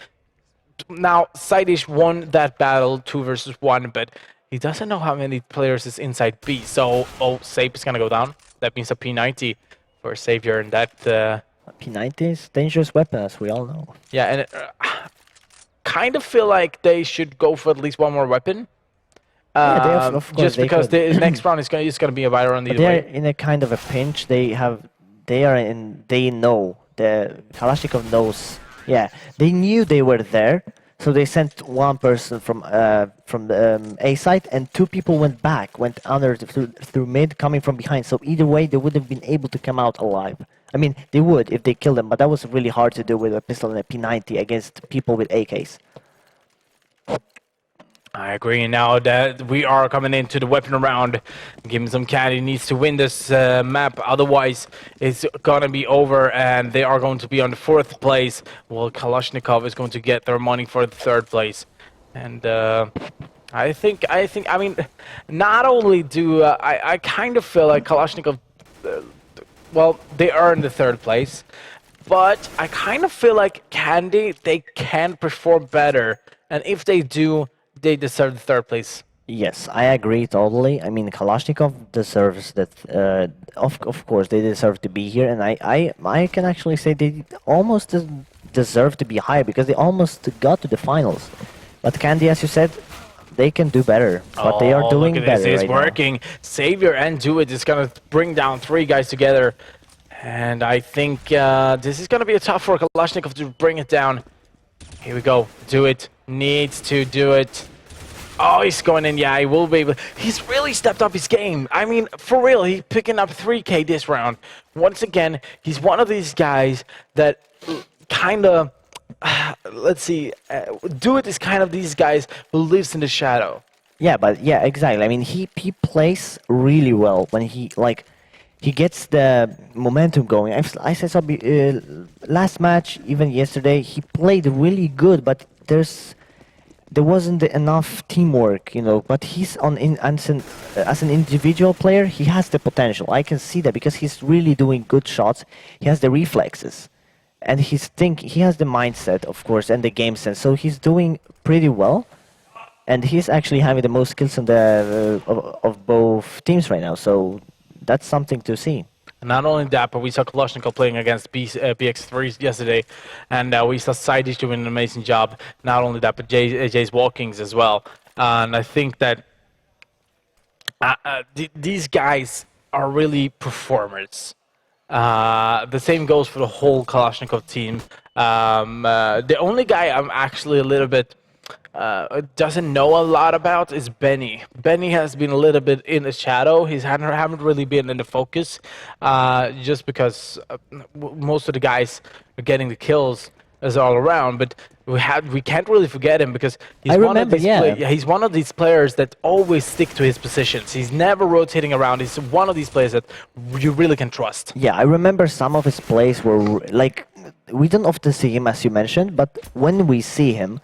Now Sideish won that battle 2 versus 1, but he doesn't know how many players is inside B. So, Sape is gonna go down. That means a P90 for Savior, and that. P90 is dangerous weapon, as we all know. Yeah, and kind of feel like they should go for at least one more weapon. Of course just because the next round is going to be a viral on the They're in a kind of a pinch. They know. The Kalashnikov knows. Yeah, they knew they were there, so they sent one person from the A site, and 2 people went under through mid, coming from behind. So either way, they would have been able to come out alive. I mean, they would if they killed them, but that was really hard to do with a pistol and a P90 against people with AKs. I agree. Now that we are coming into the weapon round, give him some candy. Needs to win this map, otherwise it's gonna be over, and they are going to be on the 4th place. While Kalashnikov is going to get their money for the 3rd place, and I mean, not only do I kind of feel like Kalashnikov, well, they earned the 3rd place, but I kind of feel like Candy, they can perform better, and if they do, they deserve the 3rd place. Yes, I agree totally. I mean, Kalashnikov deserves that. Of course, they deserve to be here, and I can actually say they almost deserve to be higher because they almost got to the finals. But Candy, as you said, they can do better. But they are doing look at better this. It's right working. Savior and Do It is gonna bring down 3 guys together, and I think this is gonna be a tough for Kalashnikov to bring it down. Here we go. Do It needs to do it. Oh, he's going in. Yeah, he will be able. He's really stepped up his game. I mean, for real, he's picking up 3K this round. Once again, he's one of these guys that kind of, let's see, Do It is kind of these guys who lives in the shadow. Yeah, but yeah, exactly. I mean, he plays really well when he gets the momentum going. I saw last match, even yesterday, he played really good, but there wasn't enough teamwork, you know. But he's as an individual player, he has the potential. I can see that because he's really doing good shots. He has the reflexes, and he has the mindset, of course, and the game sense. So he's doing pretty well, and he's actually having the most kills on the of both teams right now. So that's something to see. And not only that, but we saw Kalashnikov playing against BX3 yesterday, and we saw Sidish doing an amazing job. Not only that, but Jay's Walkings as well. And I think that these guys are really performers. The same goes for the whole Kalashnikov team. The only guy I'm actually a little bit doesn't know a lot about is Benny. Benny has been a little bit in the shadow. He haven't really been in the focus, just because most of the guys are getting the kills as all around. But we can't really forget him because he's he's one of these players that always stick to his positions. He's never rotating around. He's one of these players that you really can trust. Yeah, I remember some of his plays were like, we don't often see him as you mentioned, but when we see him,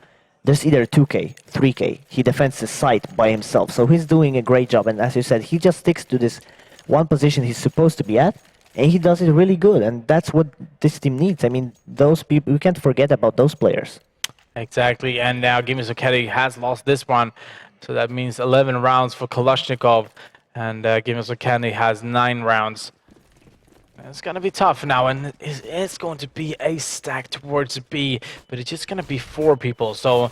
there's either 2K, 3K. He defends the site by himself, so he's doing a great job. And as you said, he just sticks to this one position he's supposed to be at, and he does it really good. And that's what this team needs. I mean, those people, we can't forget about those players. Exactly, and now Gimme Soketi has lost this one, so that means 11 rounds for Kalashnikov, and Gimme Soketi has 9 rounds. It's going to be tough now, and it's going to be a stack towards B, but it's just going to be 4 people. So,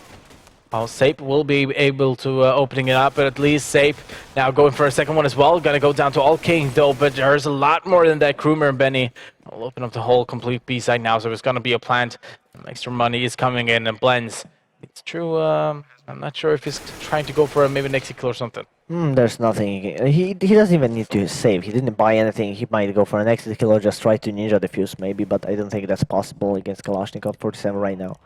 Sape will be able to opening it up, but at least Sape now going for a second one as well. Going to go down to all king, though, but there's a lot more than that. Krumer and Benny will open up the whole complete B side now, so it's going to be a plant. Extra money is coming in and blends. It's true, I'm not sure if he's trying to go for a maybe an exit kill or something. There's nothing. He doesn't even need to save. He didn't buy anything. He might go for an exit kill or just try to ninja defuse maybe, but I don't think that's possible against Kalashnikov 47 right now.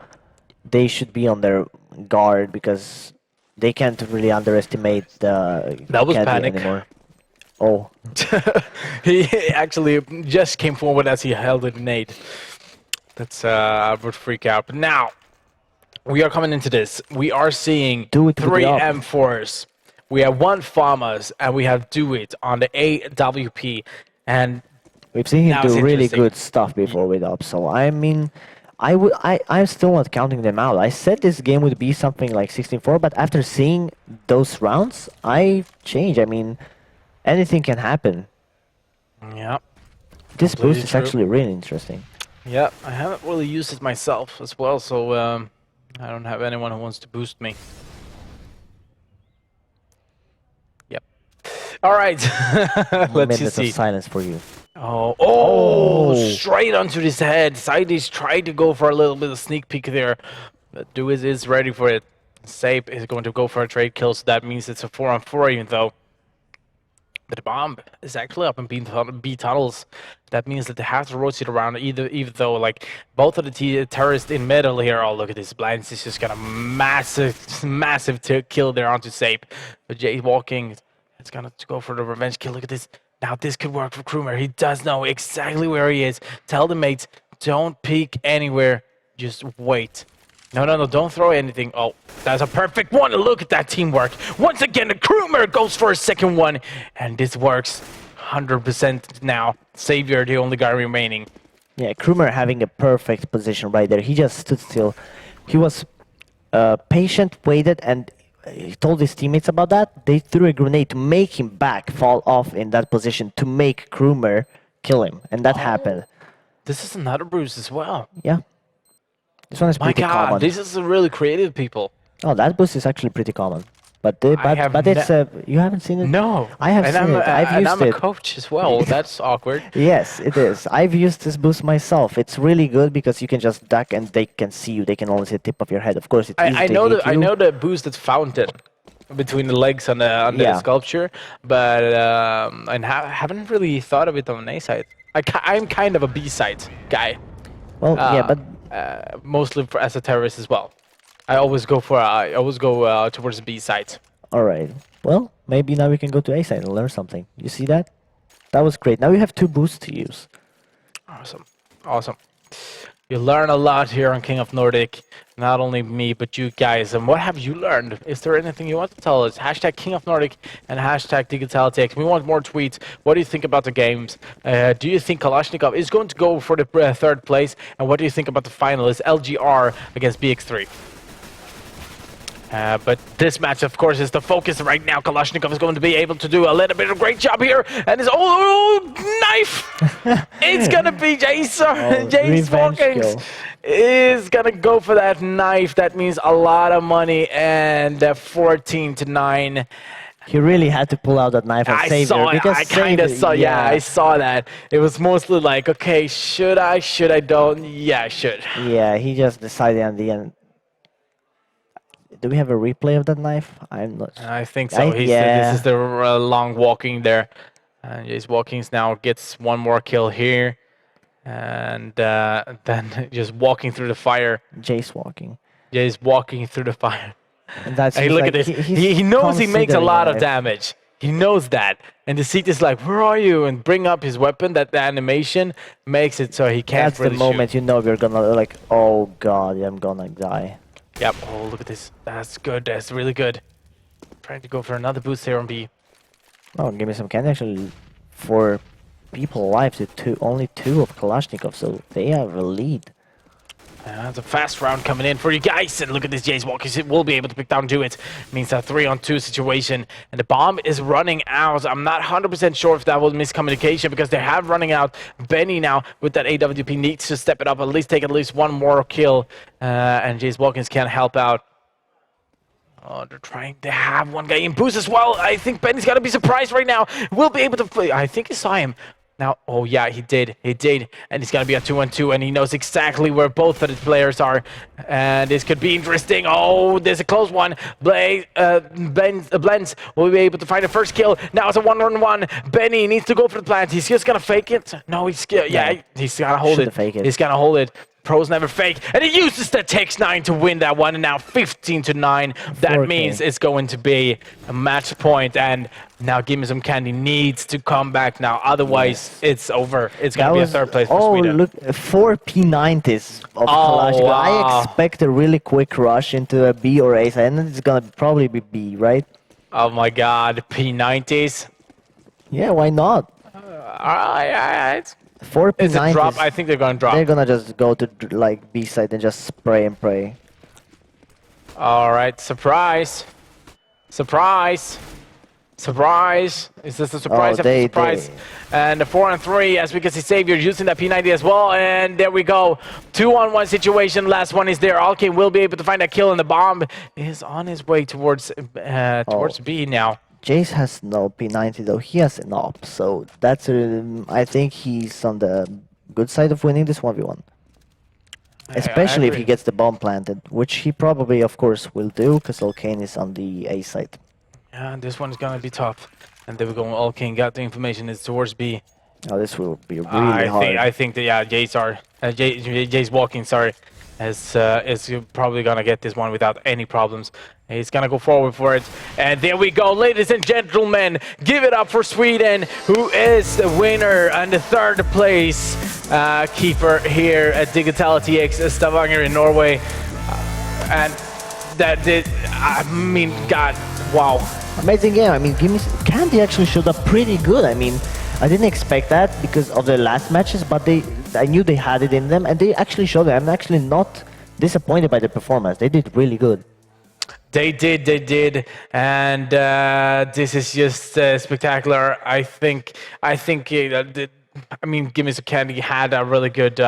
They should be on their guard because they can't really underestimate the that was panic anymore. Oh. He actually just came forward as he held a nade. That's would freak out. But now we are coming into this. We are seeing 3 M4s. We have 1 Farmers, and we have Do It on the AWP. And we've seen him do really good stuff before with up. So I mean, I'm still not counting them out. I said this game would be something like 16-4, but after seeing those rounds, I changed. I mean, anything can happen. Yeah. This boost is actually really interesting. Yeah, I haven't really used it myself as well, so I don't have anyone who wants to boost me. Yep. All right. Let's just see. Of silence for you. Oh, straight onto his head. Sidish tried to go for a little bit of sneak peek there, but Duiz is ready for it. Sape is going to go for a trade kill, so that means it's a 4-on-4 even though. But the bomb is actually up in B tunnels. That means that they have to rotate around, even though like both of the terrorists in middle here. Oh, look at this! Blinds is just gonna massive kill there onto Sape. But Jay walking, it's gonna go for the revenge kill. Look at this! Now this could work for Krumer. He does know exactly where he is. Tell the mates, don't peek anywhere. Just wait. No, don't throw anything. Oh, that's a perfect one. Look at that teamwork. Once again, the Krumer goes for a second one. And this works 100% now. Savior, the only guy remaining. Yeah, Krumer having a perfect position right there. He just stood still. He was patient, waited, and he told his teammates about that. They threw a grenade to make him fall off in that position to make Krumer kill him. And that happened. This is another bruise as well. Yeah. This one is pretty common. My God, this is really creative, people. Oh, that boost is actually pretty common. But it's you haven't seen it? No. I have seen it. I've used it. And I'm a coach as well. That's awkward. Yes, it is. I've used this boost myself. It's really good because you can just duck and they can see you. They can only see the tip of your head. Of course, it's easy I to know hit I you. know the boost that's fountain between the legs on the sculpture, but I haven't really thought of it on A side. I'm kind of a B side guy. Well, yeah, but mostly as a terrorist as well. I always go towards the B side. all right. Well, maybe now we can go to A side and learn something. You see that? That was great. Now we have 2 boosts to use. Awesome. You learn a lot here on King of Nordic. Not only me, but you guys. And what have you learned? Is there anything you want to tell us? Hashtag King of Nordic and hashtag Digitality. We want more tweets. What do you think about the games? Do you think Kalashnikov is going to go for the 3rd place? And what do you think about the final? Is LGR against BX3? But this match, of course, is the focus right now. Kalashnikov is going to be able to do a little bit of a great job here. And his knife! It's going to be Jason. James Walkings is going to go for that knife. That means a lot of money. And 14-9. He really had to pull out that knife and save her. I kind of saw. Yeah, I saw that. It was mostly like, okay, should I? Should I? Don't. Yeah, I should. Yeah, he just decided at the end. Do we have a replay of that knife? I'm not sure. I think so. This is the long walking there. And Jace Walkings now gets one more kill here. And then just walking through the fire. Jace walking. Jace walking through the fire. And that's hey, look at this. He knows he makes a lot of damage. He knows that. And the seat is like, where are you? And bring up his weapon. That the animation makes it so he can't That's the moment shoot. you know you're gonna like, oh god, I'm gonna die. Yep. Oh, look at this. That's good. That's really good. Trying to go for another boost here on B. Oh, give me some candy. Actually, 4 people alive to only 2 of Kalashnikov, so they have a lead. It's a fast round coming in for you guys. And look at this, Jace Walkers will be able to pick down It means a 3-on-2 situation. And the bomb is running out. I'm not 100% sure if that was miscommunication because they have running out. Benny now with that AWP needs to step it up, at least take at least 1 more kill. And Jace Walkins can't help out. Oh, they're trying to have 1 guy in boost as well. I think Benny's got to be surprised right now. We'll be able to play. I think he saw him. Now, oh yeah, he did. And he's going to be a 2-on-2, and he knows exactly where both of the players are. And this could be interesting. Oh, there's a close one. Blends will be able to find the first kill. Now it's a 1-on-1. Benny needs to go for the plant. He's just going to fake it. No, he's going to hold it. He's going to hold it. Pros never fake. And he uses the Tex-9 to win that one. And now 15-9. That means it's going to be a match point. And now Give Me Some Candy needs to come back now. Otherwise, it's over. It's going to be a 3rd place for Sweden. Oh, look, 4 P90s of Kalashnikov. Wow. I expect a really quick rush into a B or A side, and it's going to probably be B, right? Oh my god, P90s. Yeah, why not? Alright. 4 P90s. Is it drop? I think they're going to drop. They're going to just go to like B side and just spray and pray. Alright, surprise. Surprise. Surprise. Is this a surprise? Oh, Surprise. And the 4-on-3, as we can see, Xavier using that P90 as well. And there we go. 2-on-1 situation. Last one is there. Alkane will be able to find a kill, and the bomb is on his way towards B now. Jace has no P90 though. He has an op, so that's I think he's on the good side of winning this 1v1. Especially if he gets the bomb planted, which he probably, of course, will do, because Alkane is on the A side. Yeah, this one's gonna be tough. And there we go. All King got the information. It's towards B. Oh, this will be really hard. I think that yeah, Jay's walking. Sorry, is probably gonna get this one without any problems. He's gonna go forward for it, and there we go, ladies and gentlemen. Give it up for Sweden, who is the winner and the third place keeper here at Digitality X Stavanger in Norway. And that did, I mean, God, wow. Amazing game. I mean, Candy actually showed up pretty good. I mean, I didn't expect that because of the last matches, but I knew they had it in them, and they actually showed it. I'm actually not disappointed by the performance. They did really good. They did, and this is just spectacular. I mean, Gimme Some Candy had a really good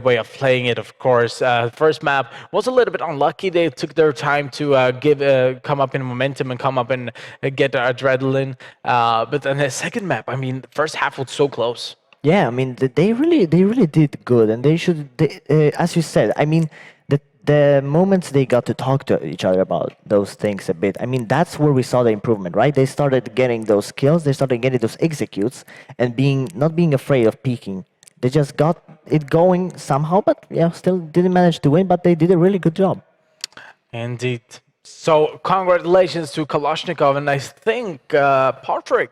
way of playing it. Of course, first map was a little bit unlucky. They took their time to come up in momentum and come up and get adrenaline. But then the second map, I mean, the first half was so close. Yeah, I mean, they really did good, and they should, as you said, I mean, the moments they got to talk to each other about those things a bit, I mean, that's where we saw the improvement, right? They started getting those kills, they started getting those executes, and not being afraid of peeking. They just got it going somehow, but yeah, still didn't manage to win, but they did a really good job. Indeed. So congratulations to Kalashnikov, and I think Patrick,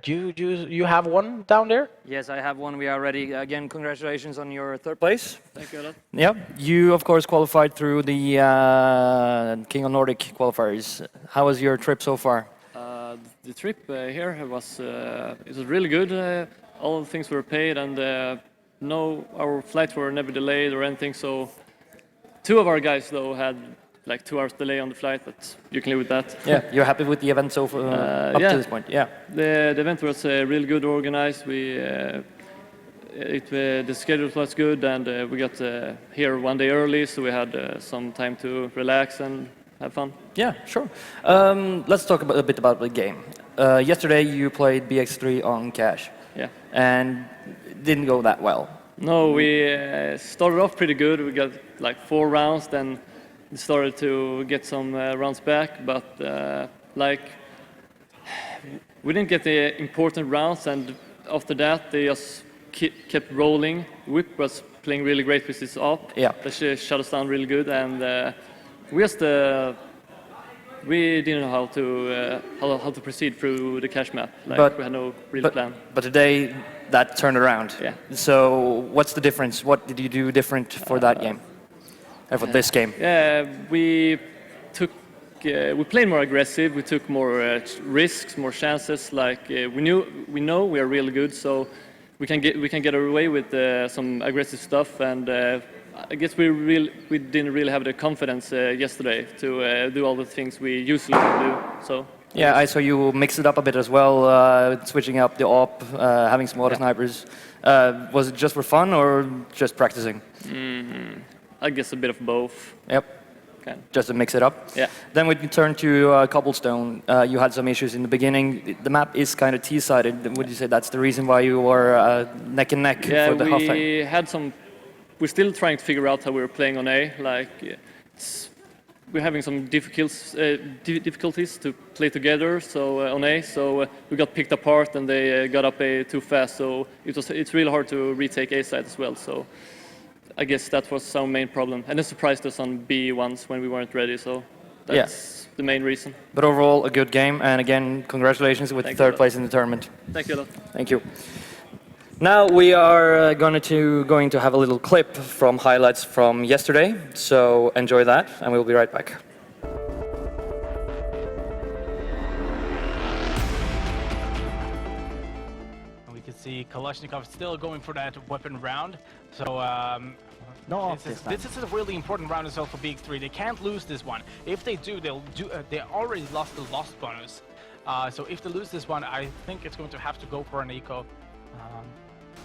you have one down there. Yes, I have one. We are ready. Again, congratulations on your third place. Thank you a lot. Yeah, you of course qualified through the King of Nordic qualifiers. How was your trip so far? The trip here was it was really good. All the things were paid, and our flights were never delayed or anything. So, two of our guys though had like 2 hours delay on the flight, but you can live with that. Yeah, you're happy with the event so far up to this point? Yeah. The event was really good organized. The schedule was good, and we got here one day early, so we had some time to relax and have fun. Yeah, sure. Let's talk a bit about the game. Yesterday you played BX3 on cash. Yeah. And it didn't go that well. No, we started off pretty good. We got like 4 rounds, then started to get some rounds back, but we didn't get the important rounds, and after that they just kept rolling. Whip was playing really great with his op. Yeah. That shut us down really good, and we didn't know how to proceed through the cash map. We had no real plan. But today that turned around. Yeah. So what's the difference? What did you do different for that game? For this game? Yeah, we played more aggressive. We took more risks, more chances. We know we are really good, so we can get away with some aggressive stuff. And I guess we didn't really have the confidence yesterday to do all the things we usually do. So. Yeah, I saw you mix it up a bit as well, switching up the op, having some auto snipers. Was it just for fun or just practicing? I guess a bit of both. Yep. Okay. Just to mix it up. Yeah. Then we turn to Cobblestone. You had some issues in the beginning. The map is kind of T-sided. Would you say that's the reason why you were neck and neck for the halftime? We're still trying to figure out how we're playing on A. We're having some difficulties to play together. So on A, so we got picked apart and they got up A too fast. So it's really hard to retake A side as well. So I guess that was our main problem, and it surprised us on B once when we weren't ready. So that's the main reason. But overall, a good game, and again, congratulations with third place in the tournament. Thank you a lot. Thank you. Now we are going to have a little clip from highlights from yesterday, so enjoy that, and we'll be right back. We can see Kalashnikov still going for that weapon round. So this is a really important round as well for BX3. They can't lose this one. If they do, they already lost the lost bonus. So if they lose this one, I think it's going to have to go for an eco.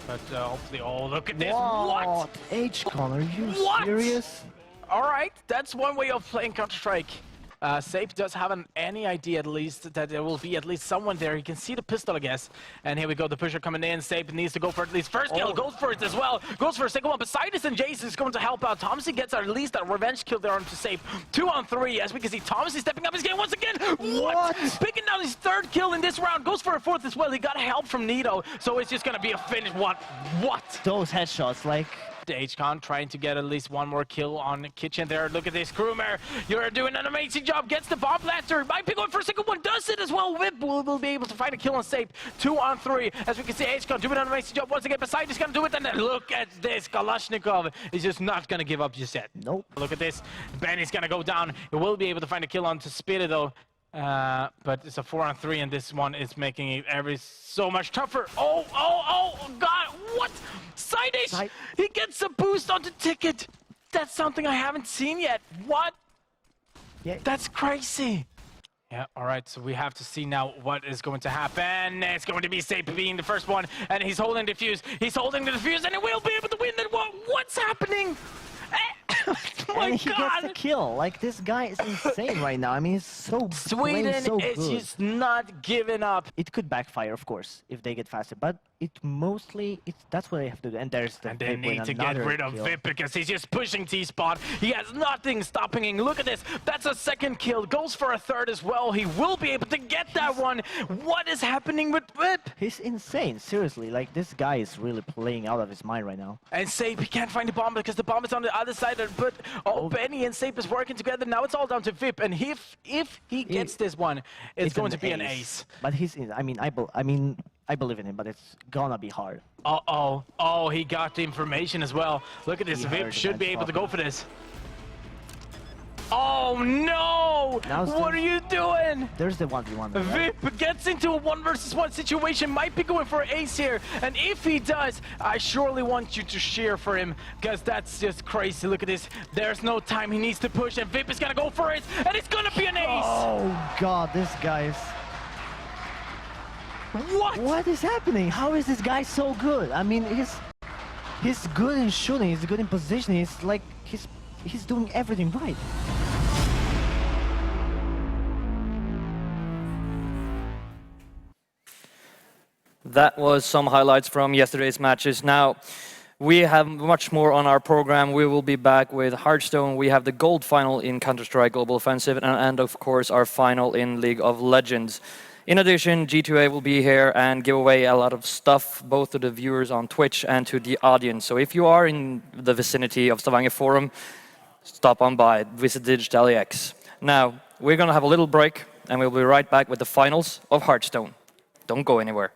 But hopefully, oh, look at this. What? H-Con, are you What? serious? All right, that's one way of playing Counter-Strike. Sape does have any idea at least that there will be at least someone there. He can see the pistol, I guess. And here we go, the pusher coming in. Sape needs to go for at least first kill. Goes for it as well. Goes for a second one. Poseidon and Jason is going to help out. Thompson gets at least a revenge kill there onto Sape. 2 on 3. As we can see, Thompson stepping up his game once again. What? Picking down his 3rd kill in this round. Goes for a 4th as well. He got help from Nito. So it's just going to be a finish. What? Those headshots, like... The HCon trying to get at least one more kill on Kitchen there. Look at this, Krumer. You're doing an amazing job. Gets the bomb blaster. Might be going for a second one. Does it as well. Whip will be able to find a kill on Sape. 2 on 3. As we can see, HCon doing an amazing job. Once again, Poseidon's going to do it. And then look at this. Kalashnikov is just not going to give up just yet. Nope. Look at this. Benny's going to go down. He will be able to find a kill on to Spirit though. But it's a 4 on 3, and this one is making it so much tougher. Oh, God, what? Side dish! He gets a boost on the ticket. That's something I haven't seen yet. What? Yeah. That's crazy. Yeah, all right, so we have to see now what is going to happen. It's going to be Sape being the first one, and he's holding the fuse. He's holding the fuse, and he will be able to win. What's happening? Oh my and he God. gets the kill. Like, this guy is insane right now. I mean, he's so Sweden so is good. just not giving up. It could backfire, of course, if they get faster, but that's what they have to do. And there's the And they Vip with need to get another rid of kill. Vip because he's just pushing T-Spot. He has nothing stopping him. Look at this. That's a 2nd kill. Goes for a 3rd as well. He will be able to get that one. What is happening with Vip? He's insane, seriously. Like, this guy is really playing out of his mind right now. And Sape, he can't find the bomb because the bomb is on the other side. But Benny and Sape is working together. Now it's all down to Vip. And if he gets this one, it's going to be an ace. But I believe in him, but it's gonna be hard. Oh, he got the information as well. Look at this. Vip should be able to go for this. Oh no! What are you doing? There's the 1v1. Vip gets into a 1 versus 1 situation, might be going for ace here, and if he does, I surely want you to cheer for him, because that's just crazy. Look at this, there's no time, he needs to push, and Vip is gonna go for it, and it's gonna be an ace! Oh God, this guy is... What? What is happening? How is this guy so good? I mean, he's good in shooting, he's good in positioning, it's like he's doing everything right. That was some highlights from yesterday's matches. Now, we have much more on our program. We will be back with Hearthstone. We have the gold final in Counter-Strike Global Offensive, and of course, our final in League of Legends. In addition, G2A will be here and give away a lot of stuff, both to the viewers on Twitch and to the audience. So if you are in the vicinity of Stavanger Forum, stop on by, visit Digitality X. Now, we're going to have a little break, and we'll be right back with the finals of Hearthstone. Don't go anywhere.